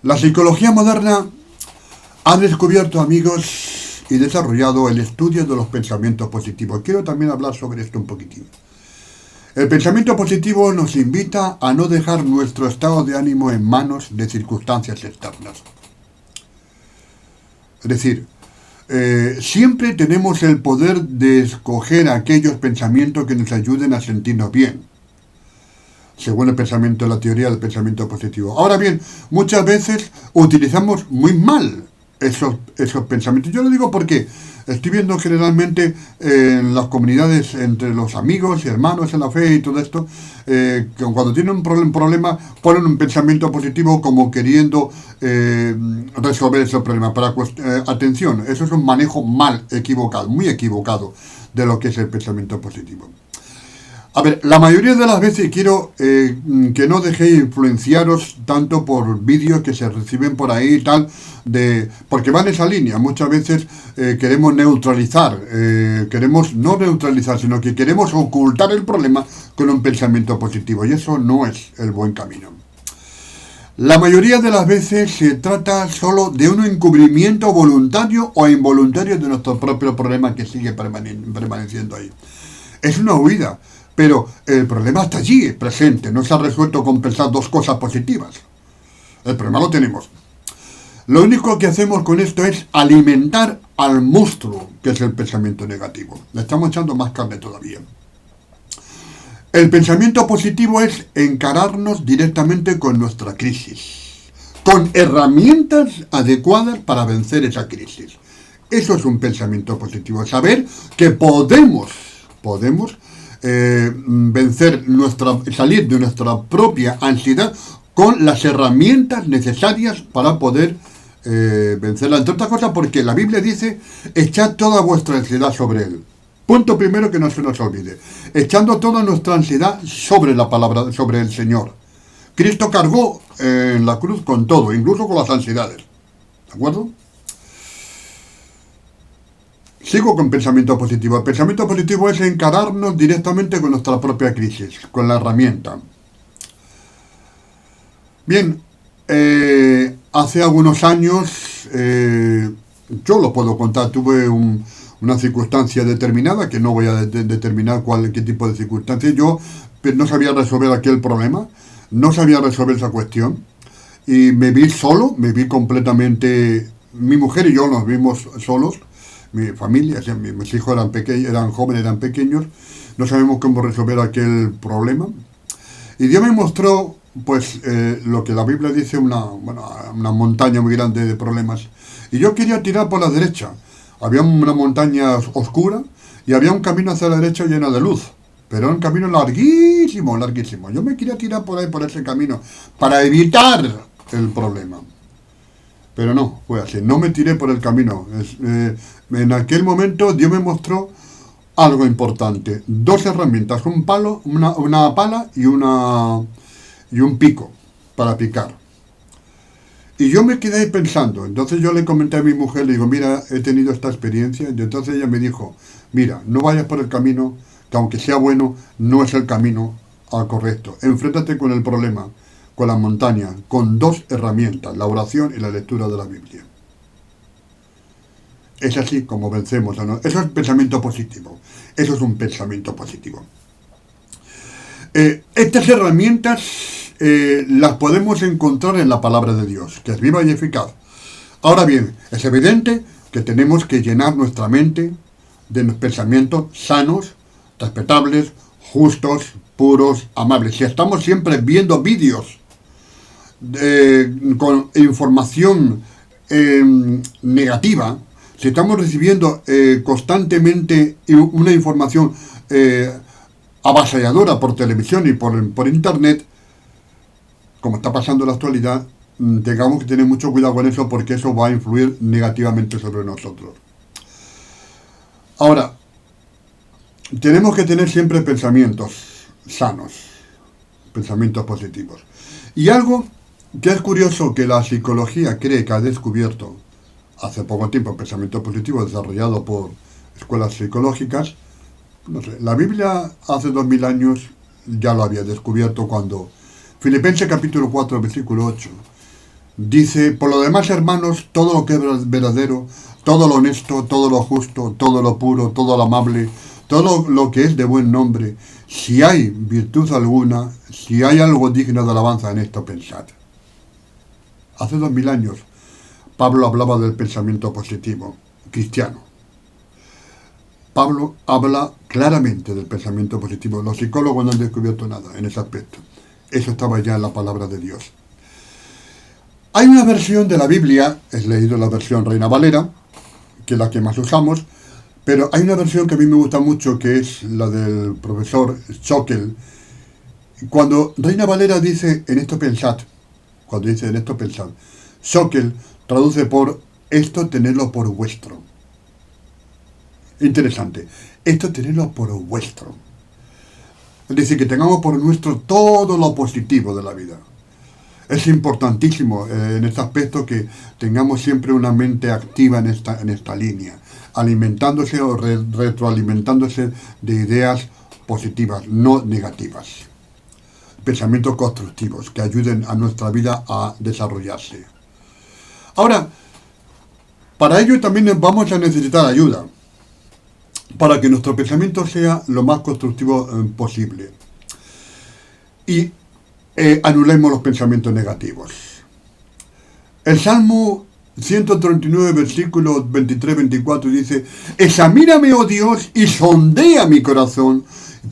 La psicología moderna ha descubierto, amigos, y desarrollado el estudio de los pensamientos positivos. Quiero también hablar sobre esto un poquitín. El pensamiento positivo nos invita a no dejar nuestro estado de ánimo en manos de circunstancias externas. Es decir, siempre tenemos el poder de escoger aquellos pensamientos que nos ayuden a sentirnos bien, según el pensamiento, la teoría del pensamiento positivo. Ahora bien, muchas veces utilizamos muy mal esos pensamientos. Yo lo digo porque estoy viendo generalmente en las comunidades entre los amigos y hermanos en la fe y todo esto, que cuando tienen un problema ponen un pensamiento positivo como queriendo resolver ese problema. Atención, eso es un manejo equivocado, muy equivocado de lo que es el pensamiento positivo. A ver, la mayoría de las veces quiero que no dejéis influenciaros tanto por vídeos que se reciben por ahí y tal, porque van en esa línea. Muchas veces queremos neutralizar, queremos no neutralizar, sino que queremos ocultar el problema con un pensamiento positivo, y eso no es el buen camino. La mayoría de las veces se trata solo de un encubrimiento voluntario o involuntario de nuestro propio problema que sigue permaneciendo ahí. Es una huida. Pero el problema está allí, presente, no se ha resuelto con pensar dos cosas positivas. El problema lo tenemos. Lo único que hacemos con esto es alimentar al monstruo, que es el pensamiento negativo. Le estamos echando más carne todavía. El pensamiento positivo es encararnos directamente con nuestra crisis, con herramientas adecuadas para vencer esa crisis. Eso es un pensamiento positivo, saber que podemos vencer salir de nuestra propia ansiedad con las herramientas necesarias para poder vencerla. Entre otras cosas, porque la Biblia dice: echad toda vuestra ansiedad sobre Él. Punto primero, que no se nos olvide. Echando toda nuestra ansiedad sobre la palabra, sobre el Señor. Cristo cargó en la cruz con todo, incluso con las ansiedades. ¿De acuerdo? Sigo con pensamiento positivo. El pensamiento positivo es encararnos directamente con nuestra propia crisis, con la herramienta. Bien, hace algunos años, yo lo puedo contar, tuve una circunstancia determinada, que no voy a determinar qué tipo de circunstancia. Yo no sabía resolver aquel problema, no sabía resolver esa cuestión, y me vi solo, me vi completamente. Mi mujer y yo nos vimos solos, mi familia, mis hijos eran pequeños, eran jóvenes, eran pequeños, no sabemos cómo resolver aquel problema. Y Dios me mostró, pues, lo que la Biblia dice, una montaña muy grande de problemas. Y yo quería tirar por la derecha. Había una montaña oscura y había un camino hacia la derecha lleno de luz. Pero era un camino larguísimo, larguísimo. Yo me quería tirar por ahí, por ese camino, para evitar el problema. Pero no, fue así. No me tiré por el camino. En aquel momento Dios me mostró algo importante. Dos herramientas, un palo, una pala y un pico para picar. Y yo me quedé ahí pensando. Entonces yo le comenté a mi mujer, le digo: mira, he tenido esta experiencia. Y entonces ella me dijo: mira, no vayas por el camino, que aunque sea bueno, no es el camino correcto. Enfréntate con el problema, con la montaña, con dos herramientas, la oración y la lectura de la Biblia. Es así como vencemos. ¿No? Eso es pensamiento positivo. Eso es un pensamiento positivo. Estas herramientas las podemos encontrar en la palabra de Dios, que es viva y eficaz. Ahora bien, es evidente que tenemos que llenar nuestra mente de pensamientos sanos, respetables, justos, puros, amables. Si estamos siempre viendo vídeos con información negativa, si estamos recibiendo constantemente una información avasalladora por televisión y por internet, como está pasando en la actualidad, tengamos que tener mucho cuidado con eso, porque eso va a influir negativamente sobre nosotros. Ahora, tenemos que tener siempre pensamientos sanos, pensamientos positivos. Y algo que es curioso, que la psicología cree que ha descubierto hace poco tiempo, pensamiento positivo desarrollado por escuelas psicológicas. No sé, la Biblia hace 2000 años ya lo había descubierto, cuando Filipenses capítulo 4, versículo 8, dice: por lo demás, hermanos, todo lo que es verdadero, todo lo honesto, todo lo justo, todo lo puro, todo lo amable, todo lo que es de buen nombre, si hay virtud alguna, si hay algo digno de alabanza, en esto pensad. Hace 2000 años Pablo hablaba del pensamiento positivo cristiano. Pablo habla claramente del pensamiento positivo. Los psicólogos no han descubierto nada en ese aspecto. Eso estaba ya en la palabra de Dios. Hay una versión de la Biblia, he leído la versión Reina Valera, que es la que más usamos, pero hay una versión que a mí me gusta mucho, que es la del profesor Schockel. Cuando Reina Valera dice: en esto pensad, Schockel traduce por: esto tenedlo por vuestro. Interesante. Esto tenedlo por vuestro. Es decir, que tengamos por nuestro todo lo positivo de la vida. Es importantísimo en este aspecto que tengamos siempre una mente activa en esta línea, alimentándose o retroalimentándose de ideas positivas, no negativas. Pensamientos constructivos que ayuden a nuestra vida a desarrollarse. Ahora, para ello también vamos a necesitar ayuda. para que nuestro pensamiento sea lo más constructivo posible. Y anulemos los pensamientos negativos. El Salmo 139, versículos 23-24 dice: examíname, oh Dios, y sondea mi corazón,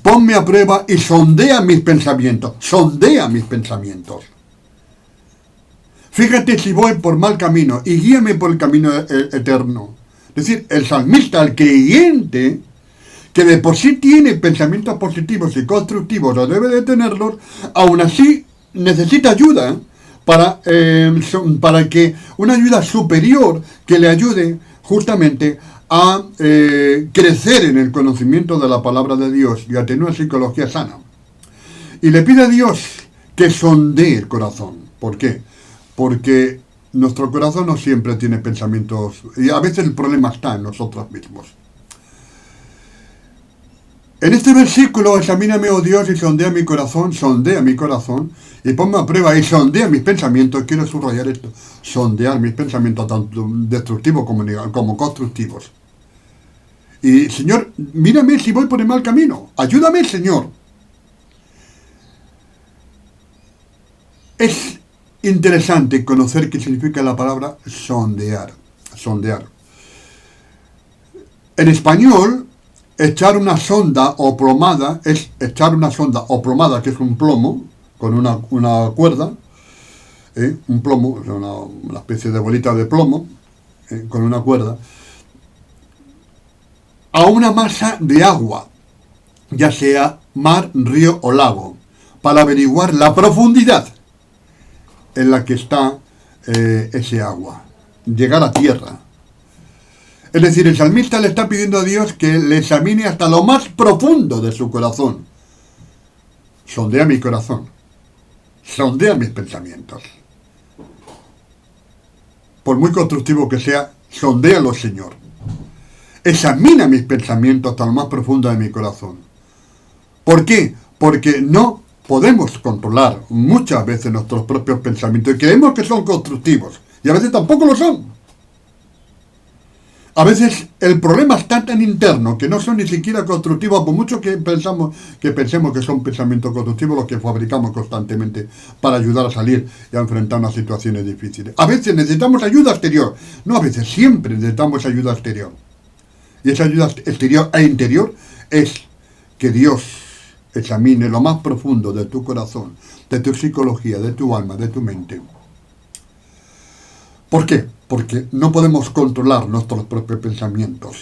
ponme a prueba y sondea mis pensamientos. Sondea mis pensamientos. Fíjate si voy por mal camino y guíame por el camino eterno. Es decir, el salmista, el creyente, que de por sí tiene pensamientos positivos y constructivos, o debe de tenerlos, aún así necesita ayuda para que una ayuda superior que le ayude justamente a crecer en el conocimiento de la palabra de Dios y a tener una psicología sana. Y le pide a Dios que sondee el corazón. ¿Por qué? Porque nuestro corazón no siempre tiene pensamientos, y a veces el problema está en nosotros mismos. En este versículo, examíname, oh Dios, y sondea mi corazón, y ponme a prueba y sondea mis pensamientos. Quiero subrayar esto: sondear mis pensamientos, tanto destructivos como constructivos. Y, Señor, mírame si voy por el mal camino. Ayúdame, Señor. Es interesante conocer qué significa la palabra sondear. Sondear. En español, echar una sonda o plomada es echar una sonda o plomada, que es un plomo con una cuerda, un plomo, una especie de bolita de plomo con una cuerda, a una masa de agua, ya sea mar, río o lago, para averiguar la profundidad en la que está ese agua, llegar a tierra. Es decir, el salmista le está pidiendo a Dios que le examine hasta lo más profundo de su corazón. Sondea mi corazón, sondea mis pensamientos. Por muy constructivo que sea, sondéalo, Señor. Examina mis pensamientos hasta lo más profundo de mi corazón. ¿Por qué? Porque no podemos controlar muchas veces nuestros propios pensamientos y creemos que son constructivos, y a veces tampoco lo son. A veces el problema está tan interno que no son ni siquiera constructivos, por mucho que pensemos que son pensamientos constructivos los que fabricamos constantemente para ayudar a salir y a enfrentar unas situaciones difíciles. A veces necesitamos ayuda exterior, no a veces, siempre necesitamos ayuda exterior. Y esa ayuda exterior e interior es que Dios examine lo más profundo de tu corazón, de tu psicología, de tu alma, de tu mente. ¿Por qué? Porque no podemos controlar nuestros propios pensamientos.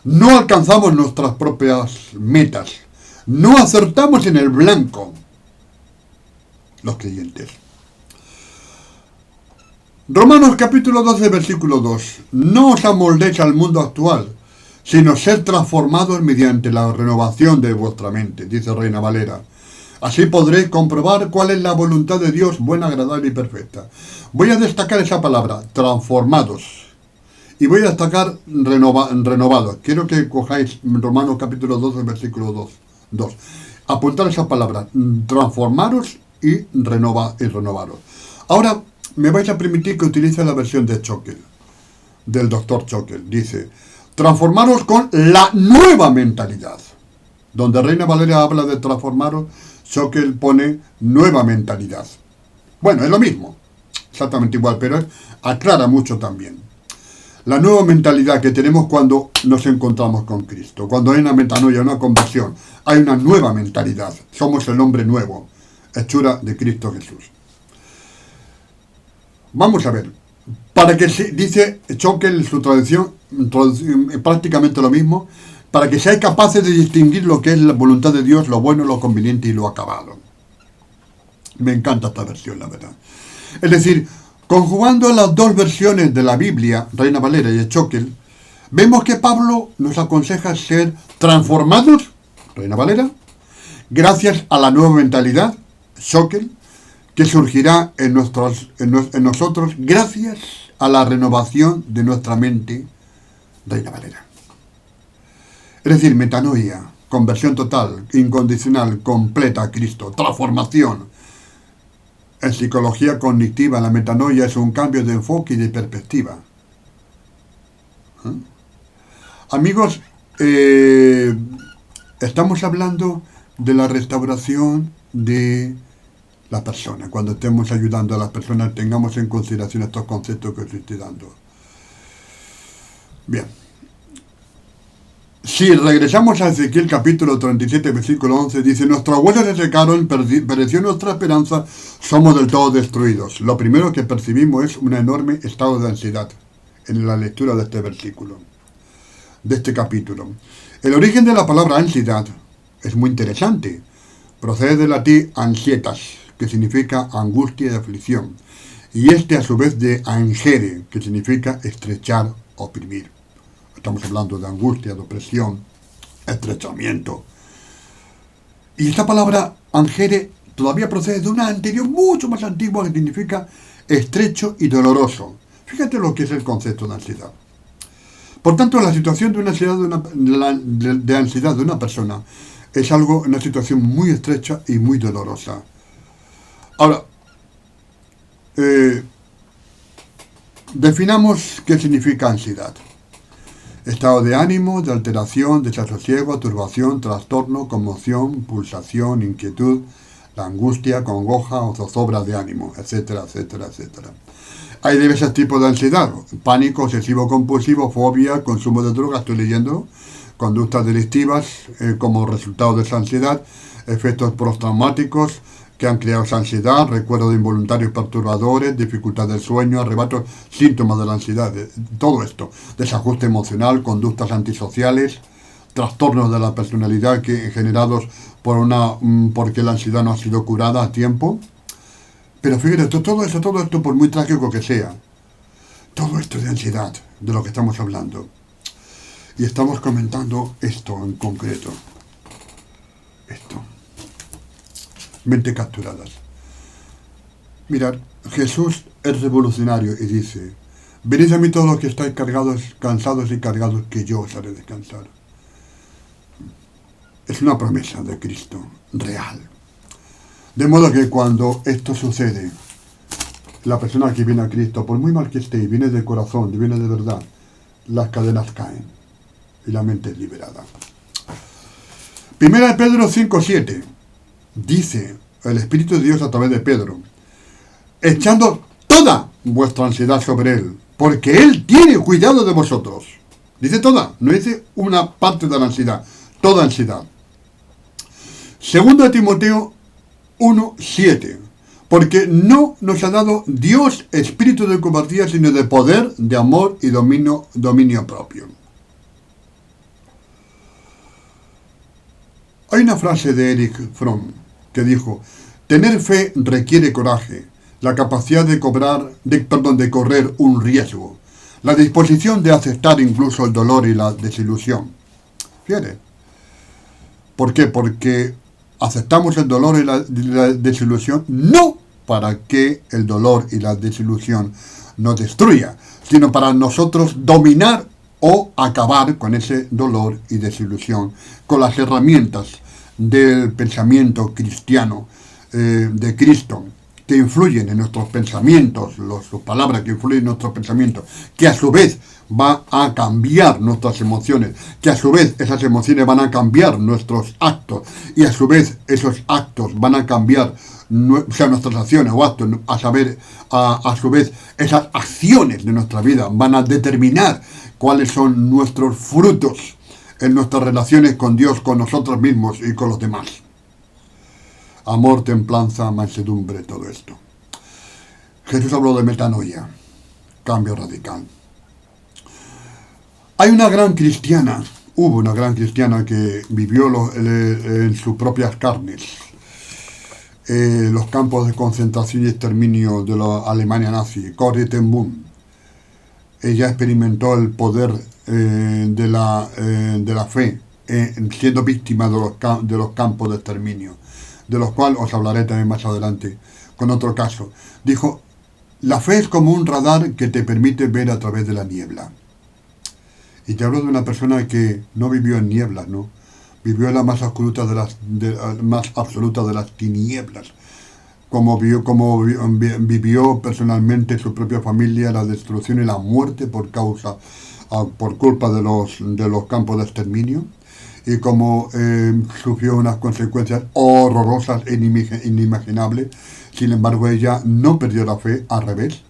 No alcanzamos nuestras propias metas. No acertamos en el blanco. Los creyentes. Romanos capítulo 12, versículo 2. No os amoldéis al mundo actual, sino ser transformados mediante la renovación de vuestra mente, dice Reina Valera. Así podréis comprobar cuál es la voluntad de Dios, buena, agradable y perfecta. Voy a destacar esa palabra, transformados. Y voy a destacar renovados. Quiero que cojáis Romanos capítulo 12, versículo 2. Apuntar esa palabra, transformaros y renovaros. Ahora me vais a permitir que utilice la versión de Choquel, del doctor Choquel. Dice: transformaros con la nueva mentalidad. Donde Reina Valera habla de transformaros, Choquel pone nueva mentalidad. Bueno, es lo mismo, exactamente igual, pero aclara mucho también. La nueva mentalidad que tenemos cuando nos encontramos con Cristo, cuando hay una metanoia, una conversión, hay una nueva mentalidad. Somos el hombre nuevo, hechura de Cristo Jesús. Vamos a ver, para que dice Choquel en su traducción prácticamente lo mismo, para que seáis capaces de distinguir lo que es la voluntad de Dios, lo bueno, lo conveniente y lo acabado. Me encanta esta versión, la verdad. Es decir, conjugando las dos versiones de la Biblia, Reina Valera y Choquel, vemos que Pablo nos aconseja ser transformados, Reina Valera, gracias a la nueva mentalidad, Choquel, que surgirá en nosotros gracias a la renovación de nuestra mente, Reina Valera. Es decir, metanoia, conversión total, incondicional, completa a Cristo, transformación. En psicología cognitiva, la metanoia es un cambio de enfoque y de perspectiva. Amigos, Eh, estamos hablando de la restauración de la persona. Cuando estemos ayudando a las personas, tengamos en consideración estos conceptos que os estoy dando. Bien. Si regresamos a Ezequiel capítulo 37, versículo 11, dice: nuestros huesos se secaron, pereció nuestra esperanza, somos del todo destruidos. Lo primero que percibimos es un enorme estado de ansiedad en la lectura de este versículo, de este capítulo. El origen de la palabra ansiedad es muy interesante. Procede del latín ansietas, que significa angustia y aflicción, y a su vez de angere, que significa estrechar, oprimir. Estamos hablando de angustia, de opresión, estrechamiento. Y esta palabra angere todavía procede de una anterior mucho más antigua que significa estrecho y doloroso. Fíjate lo que es el concepto de ansiedad. Por tanto, la situación de una ansiedad de ansiedad de una persona es una situación muy estrecha y muy dolorosa. Ahora, definamos qué significa ansiedad. Estado de ánimo, de alteración, desasosiego, turbación, trastorno, conmoción, pulsación, inquietud, la angustia, congoja o zozobra de ánimo, etcétera, etcétera, etcétera. Hay diversos tipos de ansiedad: pánico, obsesivo compulsivo, fobia, consumo de drogas, estoy leyendo, conductas delictivas como resultado de esa ansiedad, efectos postraumáticos que han creado esa ansiedad, recuerdos involuntarios perturbadores, dificultad del sueño, arrebatos, síntomas de la ansiedad, todo esto, desajuste emocional, conductas antisociales, trastornos de la personalidad generados porque la ansiedad no ha sido curada a tiempo. Pero fíjate, todo esto, por muy trágico que sea, todo esto de ansiedad, de lo que estamos hablando. Y estamos comentando esto en concreto. Esto. Mente capturadas. Mirad, Jesús es revolucionario y dice: venid a mí todos los que estáis cansados y cargados, que yo os haré descansar. Es una promesa de Cristo, real. De modo que cuando esto sucede, la persona que viene a Cristo, por muy mal que esté, y viene de corazón, viene de verdad, las cadenas caen y la mente es liberada. Primera de Pedro 5:7. Dice el Espíritu de Dios a través de Pedro: echando toda vuestra ansiedad sobre Él, porque Él tiene cuidado de vosotros. Dice toda, no dice una parte de la ansiedad, toda ansiedad. Segundo de Timoteo 1:7. Porque no nos ha dado Dios espíritu de cobardía, sino de poder, de amor y dominio propio. Hay una frase de Erich Fromm que dijo: tener fe requiere coraje, la capacidad de correr un riesgo, la disposición de aceptar incluso el dolor y la desilusión. Fíjate. ¿Por qué? Porque aceptamos el dolor y la desilusión no para que el dolor y la desilusión nos destruya, sino para nosotros dominar o acabar con ese dolor y desilusión con las herramientas del pensamiento cristiano, de Cristo, que influyen en nuestros pensamientos, sus palabras que influyen en nuestros pensamientos, que a su vez va a cambiar nuestras emociones, que a su vez esas emociones van a cambiar nuestros actos, y a su vez esos actos van a cambiar nuestras acciones o actos, a su vez esas acciones de nuestra vida van a determinar cuáles son nuestros frutos en nuestras relaciones con Dios, con nosotros mismos y con los demás. Amor, templanza, mansedumbre, todo esto. Jesús habló de metanoia, cambio radical. Hubo una gran cristiana que vivió en sus propias carnes los campos de concentración y exterminio de la Alemania nazi, Corrie ten Boom. Ella experimentó el poder de la fe, siendo víctima de los campos de exterminio, de los cuales os hablaré también más adelante, con otro caso. Dijo: la fe es como un radar que te permite ver a través de la niebla. Y te hablo de una persona que no vivió en nieblas, ¿no? Vivió en la más absoluta de las tinieblas. Como vivió personalmente su propia familia, la destrucción y la muerte por causa por culpa de los campos de exterminio y como sufrió unas consecuencias horrorosas e inimaginables. Sin embargo, ella no perdió la fe, al revés,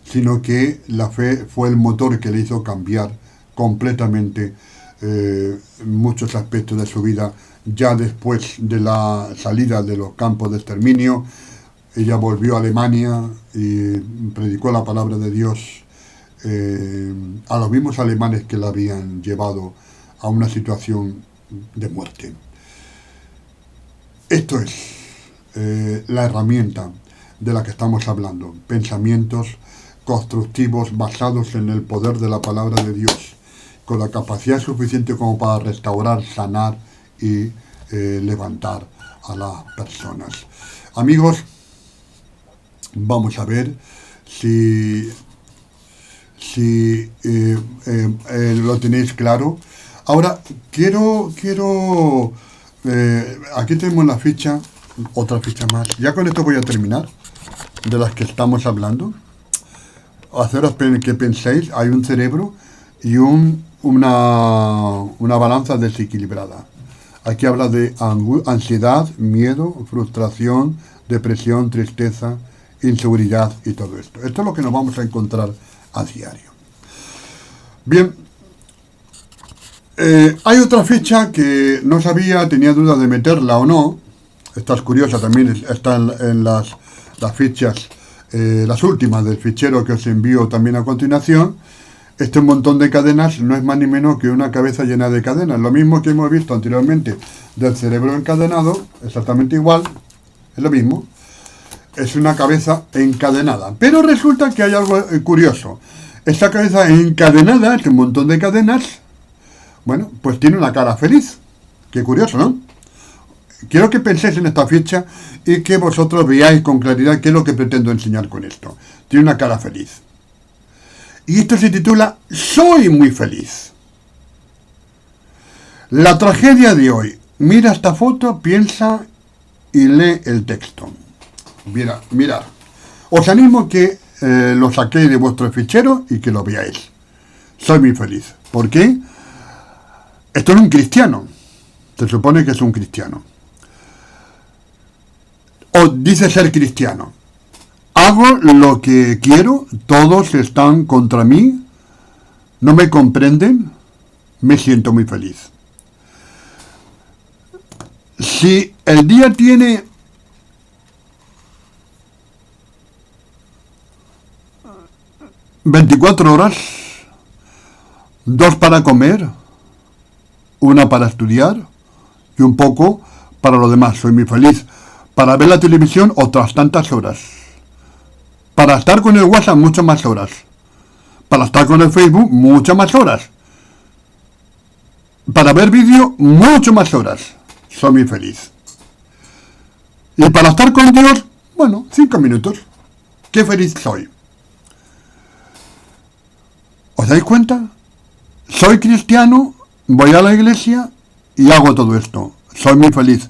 sino que la fe fue el motor que le hizo cambiar completamente muchos aspectos de su vida. Ya después de la salida de los campos de exterminio, ella volvió a Alemania y predicó la palabra de Dios a los mismos alemanes que la habían llevado a una situación de muerte. Esto es la herramienta de la que estamos hablando. Pensamientos constructivos basados en el poder de la palabra de Dios, con la capacidad suficiente como para restaurar, sanar y levantar a las personas. Amigos, vamos a ver si lo tenéis claro. Ahora quiero aquí tenemos la ficha, otra ficha más. Ya con esto voy a terminar de las que estamos hablando. Haceros que penséis, hay un cerebro y una balanza desequilibrada. Aquí habla de ansiedad, miedo, frustración, depresión, tristeza, inseguridad y todo esto. Esto es lo que nos vamos a encontrar a diario. Bien, hay otra ficha que no sabía, tenía duda de meterla o no. Esta es curiosa, también está en las fichas, las últimas del fichero que os envío también a continuación. Este montón de cadenas no es más ni menos que una cabeza llena de cadenas. Lo mismo que hemos visto anteriormente del cerebro encadenado, exactamente igual, es lo mismo. Es una cabeza encadenada. Pero resulta que hay algo curioso. Esta cabeza encadenada, este montón de cadenas, bueno, pues tiene una cara feliz. Qué curioso, ¿no? Quiero que penséis en esta ficha y que vosotros veáis con claridad qué es lo que pretendo enseñar con esto. Tiene una cara feliz. Y esto se titula Soy muy feliz. La tragedia de hoy. Mira esta foto, piensa y lee el texto. Mirad. Os animo que lo saquéis de vuestro fichero y que lo veáis. Soy muy feliz. ¿Por qué? Esto es un cristiano. Se supone que es un cristiano. O dice ser cristiano. Hago lo que quiero, todos están contra mí, no me comprenden, me siento muy feliz. Si el día tiene 24 horas, 2 para comer, 1 para estudiar y un poco para lo demás, soy muy feliz. Para ver la televisión, otras tantas horas. Para estar con el WhatsApp, muchas más horas. Para estar con el Facebook, muchas más horas. Para ver vídeo, mucho más horas. Soy muy feliz. Y para estar con Dios, bueno, 5 minutos. Qué feliz soy. ¿Os dais cuenta? Soy cristiano, voy a la iglesia y hago todo esto. Soy muy feliz.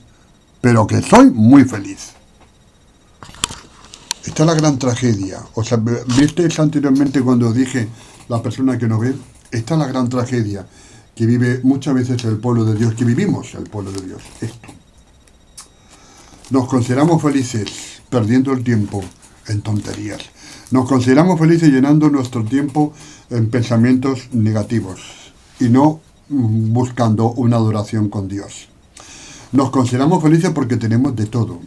Pero que soy muy feliz. Esta es la gran tragedia. O sea, ¿visteis anteriormente cuando os dije la persona que no ve? Esta es la gran tragedia que vive muchas veces el pueblo de Dios, que vivimos el pueblo de Dios. Esto. Nos consideramos felices perdiendo el tiempo en tonterías. Nos consideramos felices llenando nuestro tiempo en pensamientos negativos y no buscando una adoración con Dios. Nos consideramos felices porque tenemos de todo.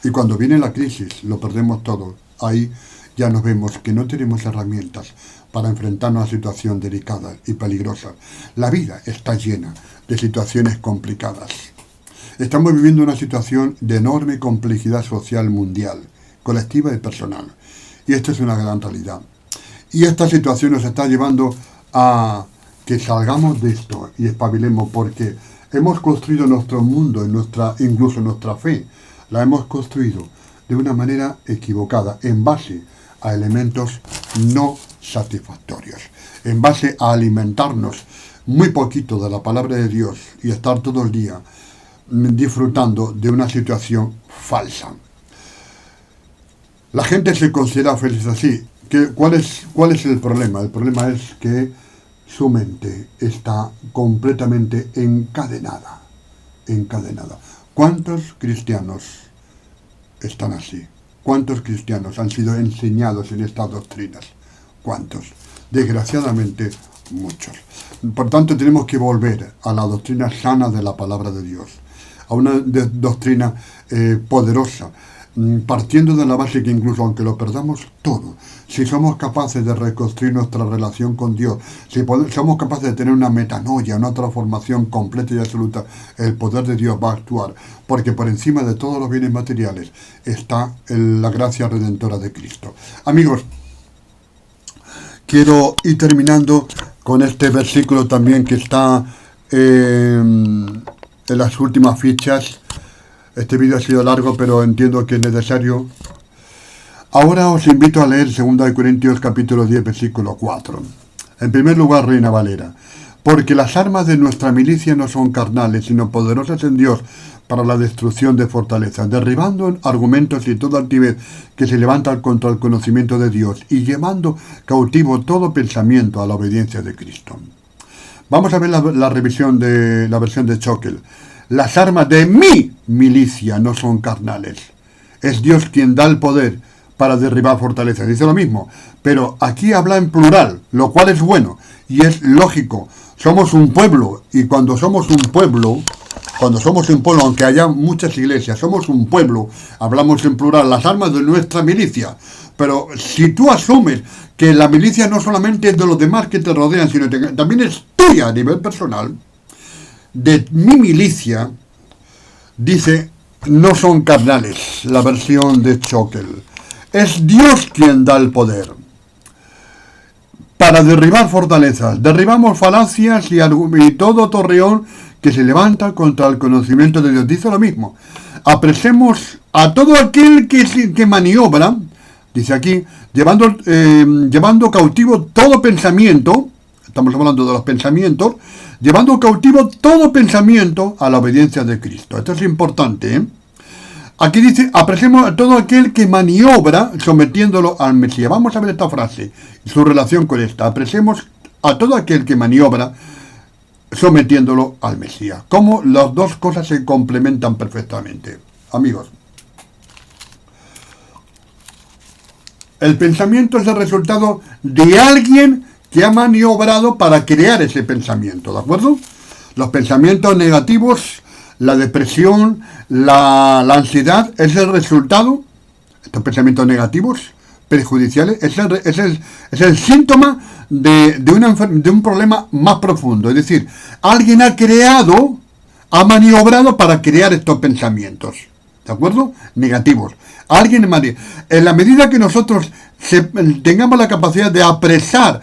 Y cuando viene la crisis, lo perdemos todo. Ahí ya nos vemos que no tenemos herramientas para enfrentarnos a situaciones delicadas y peligrosas. La vida está llena de situaciones complicadas. Estamos viviendo una situación de enorme complejidad social mundial, colectiva y personal. Y esto es una gran realidad. Y esta situación nos está llevando a que salgamos de esto y espabilemos, porque hemos construido nuestro mundo, incluso nuestra fe, la hemos construido de una manera equivocada, en base a elementos no satisfactorios, en base a alimentarnos muy poquito de la palabra de Dios y estar todo el día disfrutando de una situación falsa. La gente se considera feliz así. ¿Cuál es el problema? El problema es que su mente está completamente encadenada. Encadenada. ¿Cuántos cristianos están así? ¿Cuántos cristianos han sido enseñados en estas doctrinas? ¿Cuántos? Desgraciadamente, muchos. Por tanto, tenemos que volver a la doctrina sana de la palabra de Dios, a una doctrina poderosa, partiendo de la base que incluso aunque lo perdamos todo, si somos capaces de reconstruir nuestra relación con Dios, si somos capaces de tener una metanoia, una transformación completa y absoluta, el poder de Dios va a actuar, porque por encima de todos los bienes materiales está la gracia redentora de Cristo. Amigos, quiero ir terminando con este versículo también que está en las últimas fichas. Este vídeo ha sido largo, pero entiendo que es necesario. Ahora os invito a leer 2 Corintios capítulo 10, versículo 4. En primer lugar, Reina Valera. Porque las armas de nuestra milicia no son carnales, sino poderosas en Dios para la destrucción de fortalezas, derribando argumentos y toda altivez que se levanta contra el conocimiento de Dios y llevando cautivo todo pensamiento a la obediencia de Cristo. Vamos a ver la revisión de la versión de Choquel. Las armas de mi milicia no son carnales. Es Dios quien da el poder para derribar fortalezas. Dice lo mismo, pero aquí habla en plural, lo cual es bueno y es lógico. Somos un pueblo y cuando somos un pueblo, aunque haya muchas iglesias, somos un pueblo, hablamos en plural, las armas de nuestra milicia. Pero si tú asumes que la milicia no solamente es de los demás que te rodean, sino que también es tuya a nivel personal, de mi milicia, dice, no son carnales, la versión de Choquel. Es Dios quien da el poder para derribar fortalezas. Derribamos falacias y todo torreón que se levanta contra el conocimiento de Dios. Dice lo mismo. Apresemos a todo aquel que maniobra, dice aquí, llevando cautivo todo pensamiento. Estamos hablando de los pensamientos, llevando cautivo todo pensamiento a la obediencia de Cristo. Esto es importante, ¿eh? Aquí dice, apresemos a todo aquel que maniobra sometiéndolo al Mesías. Vamos a ver esta frase y su relación con esta. Apresemos a todo aquel que maniobra sometiéndolo al Mesías. Cómo las dos cosas se complementan perfectamente. Amigos, el pensamiento es el resultado de alguien que ha maniobrado para crear ese pensamiento, ¿de acuerdo? Los pensamientos negativos, la depresión, la ansiedad, es el resultado, estos pensamientos negativos, perjudiciales, es el síntoma de un problema más profundo. Es decir, alguien ha maniobrado para crear estos pensamientos, ¿de acuerdo? Negativos. En la medida que nosotros tengamos la capacidad de apresar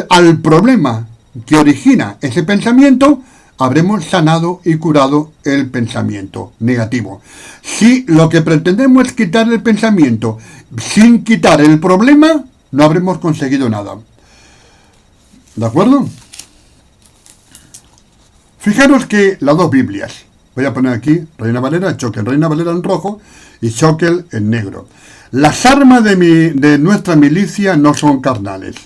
al problema que origina ese pensamiento, habremos sanado y curado el pensamiento negativo. Si lo que pretendemos es quitar el pensamiento sin quitar el problema, no habremos conseguido nada. ¿De acuerdo? Fijaros que las dos Biblias, voy a poner aquí Reina Valera, Choquel, Reina Valera en rojo y Choquel en negro. Las armas de nuestra milicia no son carnales.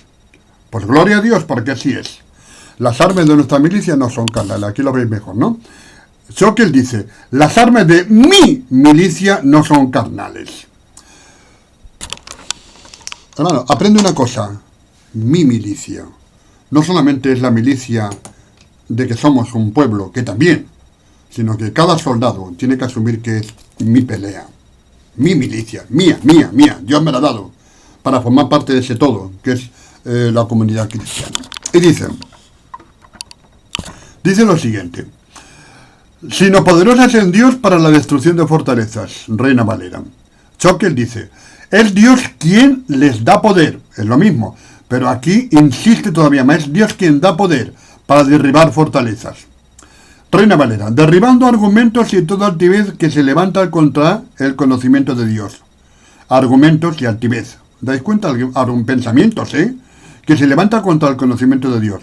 Pues gloria a Dios, porque así es. Las armas de nuestra milicia no son carnales. Aquí lo veis mejor, ¿no? Choquel dice, las armas de mi milicia no son carnales. Hermano, aprende una cosa. Mi milicia. No solamente es la milicia de que somos un pueblo, que también, sino que cada soldado tiene que asumir que es mi pelea. Mi milicia. Mía. Dios me la ha dado para formar parte de ese todo, que es la comunidad cristiana. Y dice lo siguiente, sino poderosas en Dios para la destrucción de fortalezas, Reina Valera. Choquel dice, es Dios quien les da poder, es lo mismo, pero aquí insiste todavía más, es Dios quien da poder para derribar fortalezas. Reina Valera, derribando argumentos y toda altivez que se levanta contra el conocimiento de Dios. Argumentos y altivez. ¿Dais cuenta? Pensamientos, que se levanta contra el conocimiento de Dios.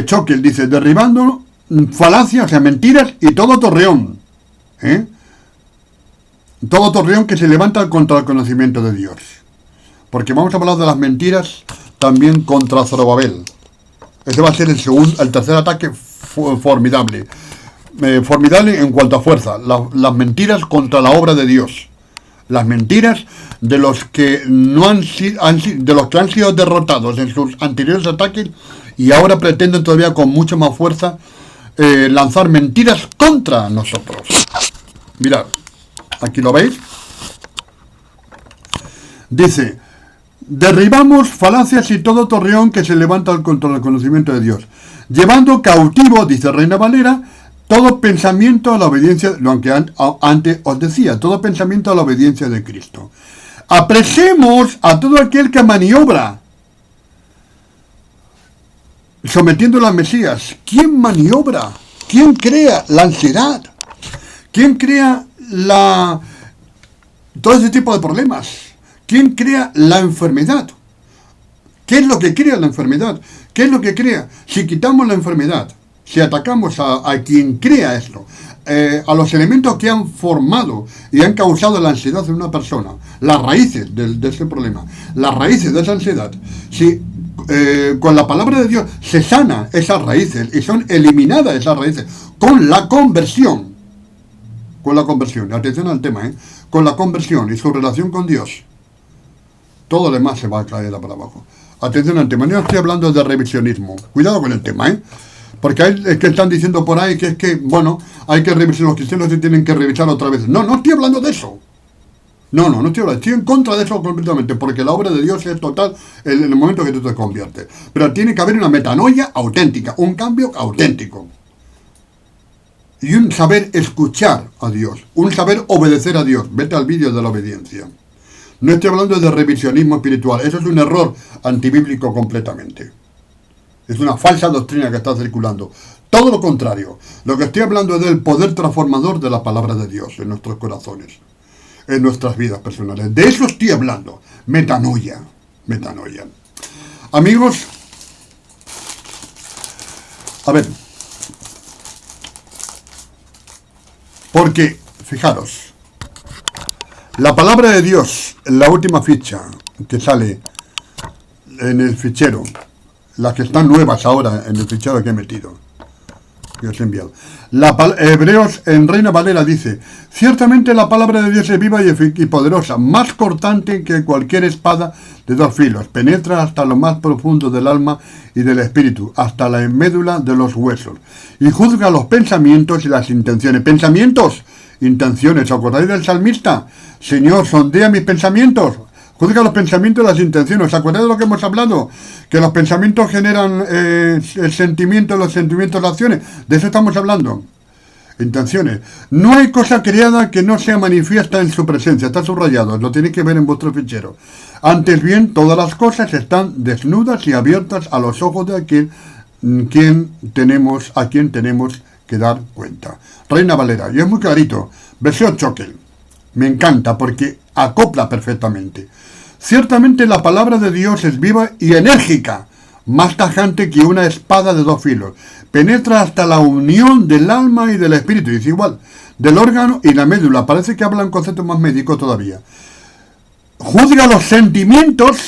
Choquel dice, derribando falacias, o sea, mentiras y todo torreón. Todo torreón que se levanta contra el conocimiento de Dios. Porque vamos a hablar de las mentiras también contra Zorobabel. Este va a ser el tercer ataque formidable. Formidable en cuanto a fuerza. Las mentiras contra la obra de Dios. Las mentiras de los que no han sido derrotados en sus anteriores ataques y ahora pretenden todavía con mucho más fuerza lanzar mentiras contra nosotros. Mirad, aquí lo veis. Dice: derribamos falacias y todo torreón que se levanta contra el conocimiento de Dios, llevando cautivo, dice Reina Valera, todo pensamiento a la obediencia, lo que antes os decía, todo pensamiento a la obediencia de Cristo. Apresemos a todo aquel que maniobra, sometiéndolo al Mesías. ¿Quién maniobra? ¿Quién crea la ansiedad? ¿Quién crea todo ese tipo de problemas? ¿Quién crea la enfermedad? ¿Qué es lo que crea la enfermedad? ¿Qué es lo que crea? Si quitamos la enfermedad, si atacamos a quien crea esto, a los elementos que han formado y han causado la ansiedad en una persona, las raíces de ese problema, las raíces de esa ansiedad, si con la palabra de Dios se sana esas raíces y son eliminadas esas raíces con la conversión, atención al tema, con la conversión y su relación con Dios, todo lo demás se va a caer para abajo. Atención al tema, no estoy hablando de revisionismo, cuidado con el tema, porque es que están diciendo por ahí que es que, bueno, hay que revisar, los cristianos se tienen que revisar otra vez. No estoy hablando de eso. No estoy hablando, estoy en contra de eso completamente, porque la obra de Dios es total en el momento que tú te conviertes. Pero tiene que haber una metanoia auténtica, un cambio auténtico. Y un saber escuchar a Dios, un saber obedecer a Dios. Vete al vídeo de la obediencia. No estoy hablando de revisionismo espiritual, eso es un error antibíblico completamente. Es una falsa doctrina que está circulando. Todo lo contrario. Lo que estoy hablando es del poder transformador de la palabra de Dios en nuestros corazones, en nuestras vidas personales. De eso estoy hablando. Metanoia. Amigos, a ver. Porque, fijaros, la palabra de Dios, la última ficha que sale en el fichero, las que están nuevas ahora en el fichero que he metido, que os he enviado. Hebreos en Reina Valera dice: ciertamente la palabra de Dios es viva y poderosa, más cortante que cualquier espada de dos filos, penetra hasta lo más profundo del alma y del espíritu, hasta la médula de los huesos, y juzga los pensamientos y las intenciones. Pensamientos, intenciones. ¿Os acordáis del salmista? Señor, sondea mis pensamientos. Juzga los pensamientos y las intenciones. ¿Os acordáis de lo que hemos hablado? Que los pensamientos generan el sentimiento, los sentimientos, las acciones. De eso estamos hablando. Intenciones. No hay cosa creada que no sea manifiesta en su presencia. Está subrayado. Lo tenéis que ver en vuestro fichero. Antes bien, todas las cosas están desnudas y abiertas a los ojos de a quien tenemos que dar cuenta. Reina Valera. Y es muy clarito. Versión Choquel. Me encanta porque acopla perfectamente. Ciertamente la palabra de Dios es viva y enérgica, más tajante que una espada de dos filos. Penetra hasta la unión del alma y del espíritu, dice igual, del órgano y la médula. Parece que hablan conceptos más médicos todavía. Juzga los sentimientos.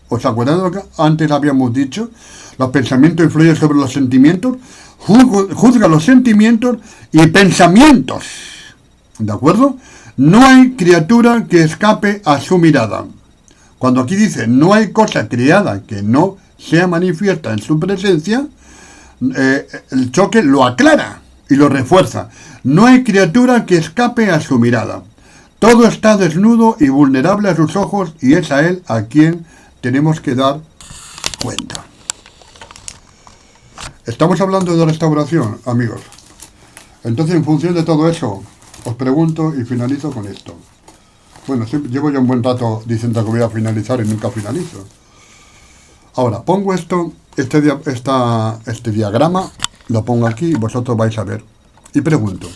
¿Os acuerdan de lo que antes habíamos dicho? Los pensamientos influyen sobre los sentimientos. Juzga los sentimientos y pensamientos. ¿De acuerdo? No hay criatura que escape a su mirada. Cuando aquí dice no hay cosa creada que no sea manifiesta en su presencia, el choque lo aclara y lo refuerza. No hay criatura que escape a su mirada. Todo está desnudo y vulnerable a sus ojos, y es a él a quien tenemos que dar cuenta. Estamos hablando de restauración, amigos. Entonces, en función de todo eso, os pregunto y finalizo con esto. Bueno, llevo ya un buen rato diciendo que voy a finalizar y nunca finalizo. Ahora, pongo este diagrama, lo pongo aquí y vosotros vais a ver. Y pregunto,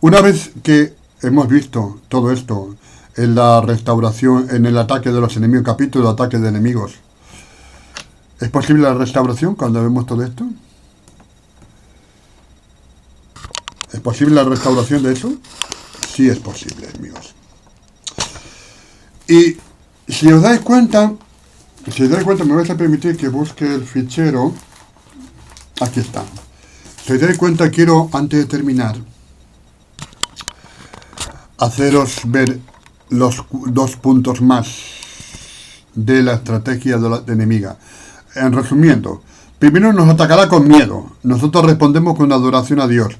una vez que hemos visto todo esto en la restauración, en el ataque de los enemigos, capítulo de ataque de enemigos, ¿es posible la restauración cuando vemos todo esto? ¿Es posible la restauración de eso? Sí es posible, amigos. Y si os dais cuenta, Si os dais cuenta, me vais a permitir que busque el fichero. Aquí está. Si os dais cuenta, quiero, antes de terminar, haceros ver los dos puntos más de la estrategia de la enemiga. En resumiendo, primero nos atacará con miedo. Nosotros respondemos con adoración a Dios.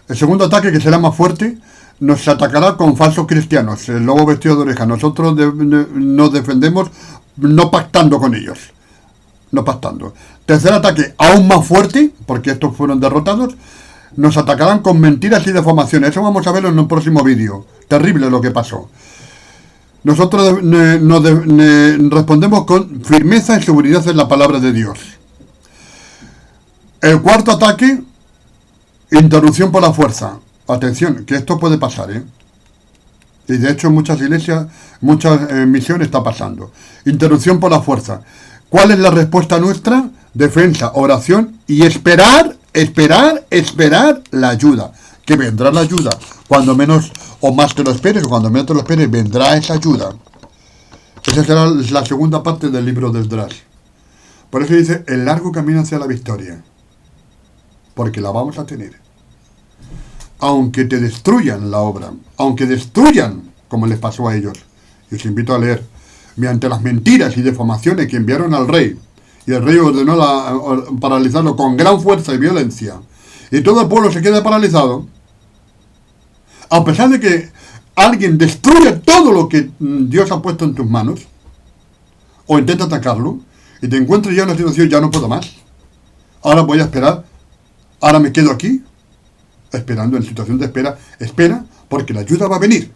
El segundo ataque, que será más fuerte, nos atacará con falsos cristianos, el lobo vestido de oreja. Nosotros nos defendemos no pactando con ellos. No pactando. Tercer ataque, aún más fuerte, porque estos fueron derrotados, nos atacarán con mentiras y defamaciones. Eso vamos a verlo en un próximo vídeo. Terrible lo que pasó. Nosotros respondemos con firmeza y seguridad en la palabra de Dios. El cuarto ataque, interrupción por la fuerza. Atención, que esto puede pasar, ¿eh? Y de hecho en muchas iglesias, muchas misiones está pasando. Interrupción por la fuerza. ¿Cuál es la respuesta nuestra? Defensa, oración y esperar la ayuda. Que vendrá la ayuda. Cuando menos o más te lo esperes, o cuando menos te lo esperes, vendrá esa ayuda. Esa será la segunda parte del libro de Esdras. Por eso dice, el largo camino hacia la victoria. Porque la vamos a tener. Aunque te destruyan la obra, aunque destruyan, como les pasó a ellos. Y os invito a leer, mediante las mentiras y defamaciones que enviaron al rey, y el rey ordenó paralizarlo con gran fuerza y violencia, y todo el pueblo se queda paralizado, a pesar de que alguien destruya todo lo que Dios ha puesto en tus manos, o intenta atacarlo, y te encuentres ya en una situación, ya no puedo más, ahora voy a esperar, ahora me quedo aquí, esperando, en situación de espera, porque la ayuda va a venir.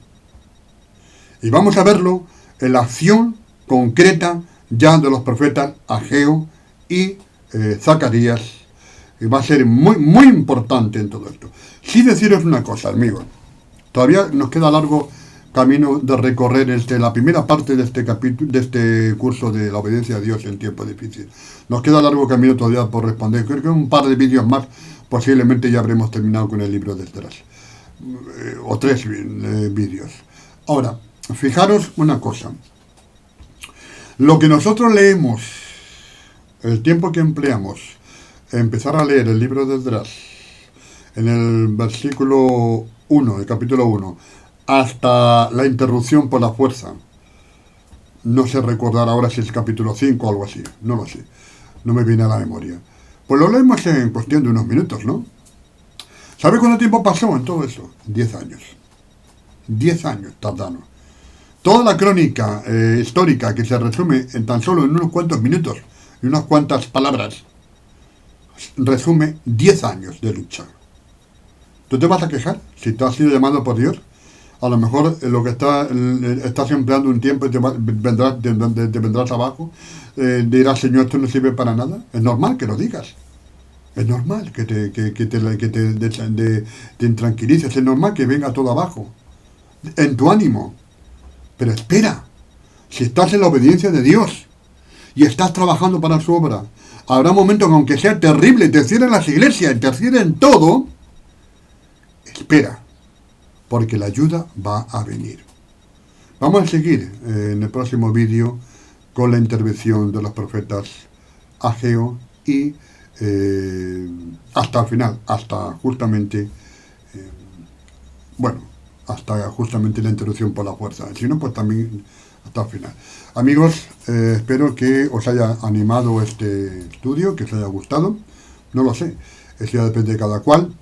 Y vamos a verlo en la acción concreta ya de los profetas Ageo y Zacarías, y va a ser muy, muy importante en todo esto. Sí deciros una cosa, amigos, todavía nos queda largo camino de recorrer la primera parte de este capítulo, de este curso de la obediencia a Dios en tiempos difíciles. Nos queda largo camino todavía por responder. Creo que un par de vídeos más posiblemente ya habremos terminado con el libro de Esdras. O 3 vídeos. Ahora, fijaros una cosa. Lo que nosotros leemos, el tiempo que empleamos en empezar a leer el libro de Esdras, en el versículo 1, el capítulo 1, hasta la interrupción por la fuerza, no sé recordar ahora si es el capítulo 5 o algo así, no lo sé, no me viene a la memoria. Pues lo leemos en cuestión de unos minutos, ¿no? ¿Sabe cuánto tiempo pasó en todo eso? 10 años. 10 años tardaron. Toda la crónica histórica que se resume en tan solo en unos cuantos minutos y unas cuantas palabras, resume 10 años de lucha. ¿Tú te vas a quejar si tú has sido llamado por Dios? A lo mejor lo que estás empleando un tiempo y te vendrás abajo, dirás, Señor, esto no sirve para nada. Es normal que lo digas. Es normal que te intranquilices. Es normal que venga todo abajo. En tu ánimo. Pero espera. Si estás en la obediencia de Dios y estás trabajando para su obra, habrá momentos que aunque sea terrible, te cierren las iglesias, te cierren todo, espera. Porque la ayuda va a venir. Vamos a seguir en el próximo vídeo con la intervención de los profetas Ageo y hasta el final, hasta justamente, hasta justamente la interrupción por la fuerza. Si no, pues también hasta el final. Amigos, espero que os haya animado este estudio, que os haya gustado. No lo sé, eso ya depende de cada cual.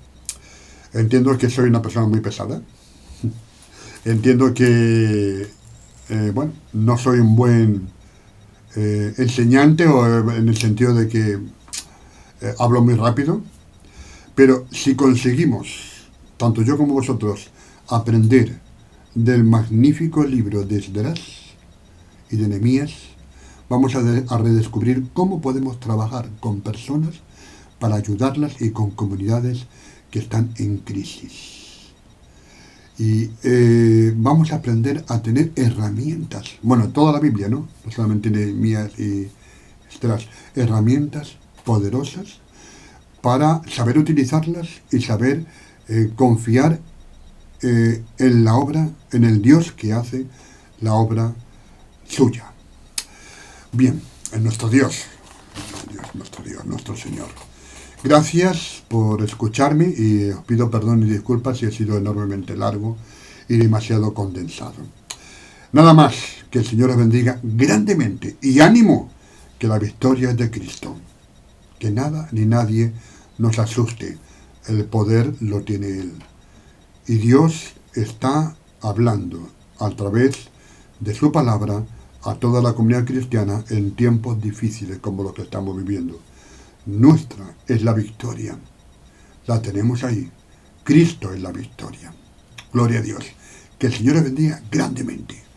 Entiendo que soy una persona muy pesada. Entiendo que, no soy un buen enseñante, o en el sentido de que hablo muy rápido, pero si conseguimos, tanto yo como vosotros, aprender del magnífico libro de Esdras y de Nehemías, vamos a redescubrir cómo podemos trabajar con personas para ayudarlas y con comunidades que están en crisis. Y vamos a aprender a tener herramientas, toda la Biblia, ¿no? No solamente Nehemías y Esdras, herramientas poderosas para saber utilizarlas y saber confiar en la obra, en el Dios que hace la obra suya. Bien, en nuestro Dios, nuestro Señor. Gracias por escucharme y os pido perdón y disculpas si he sido enormemente largo y demasiado condensado. Nada más, que el Señor os bendiga grandemente y ánimo, que la victoria es de Cristo. Que nada ni nadie nos asuste, el poder lo tiene Él. Y Dios está hablando a través de su palabra a toda la comunidad cristiana en tiempos difíciles como los que estamos viviendo. Nuestra es la victoria. La tenemos ahí. Cristo es la victoria. Gloria a Dios. Que el Señor os bendiga grandemente.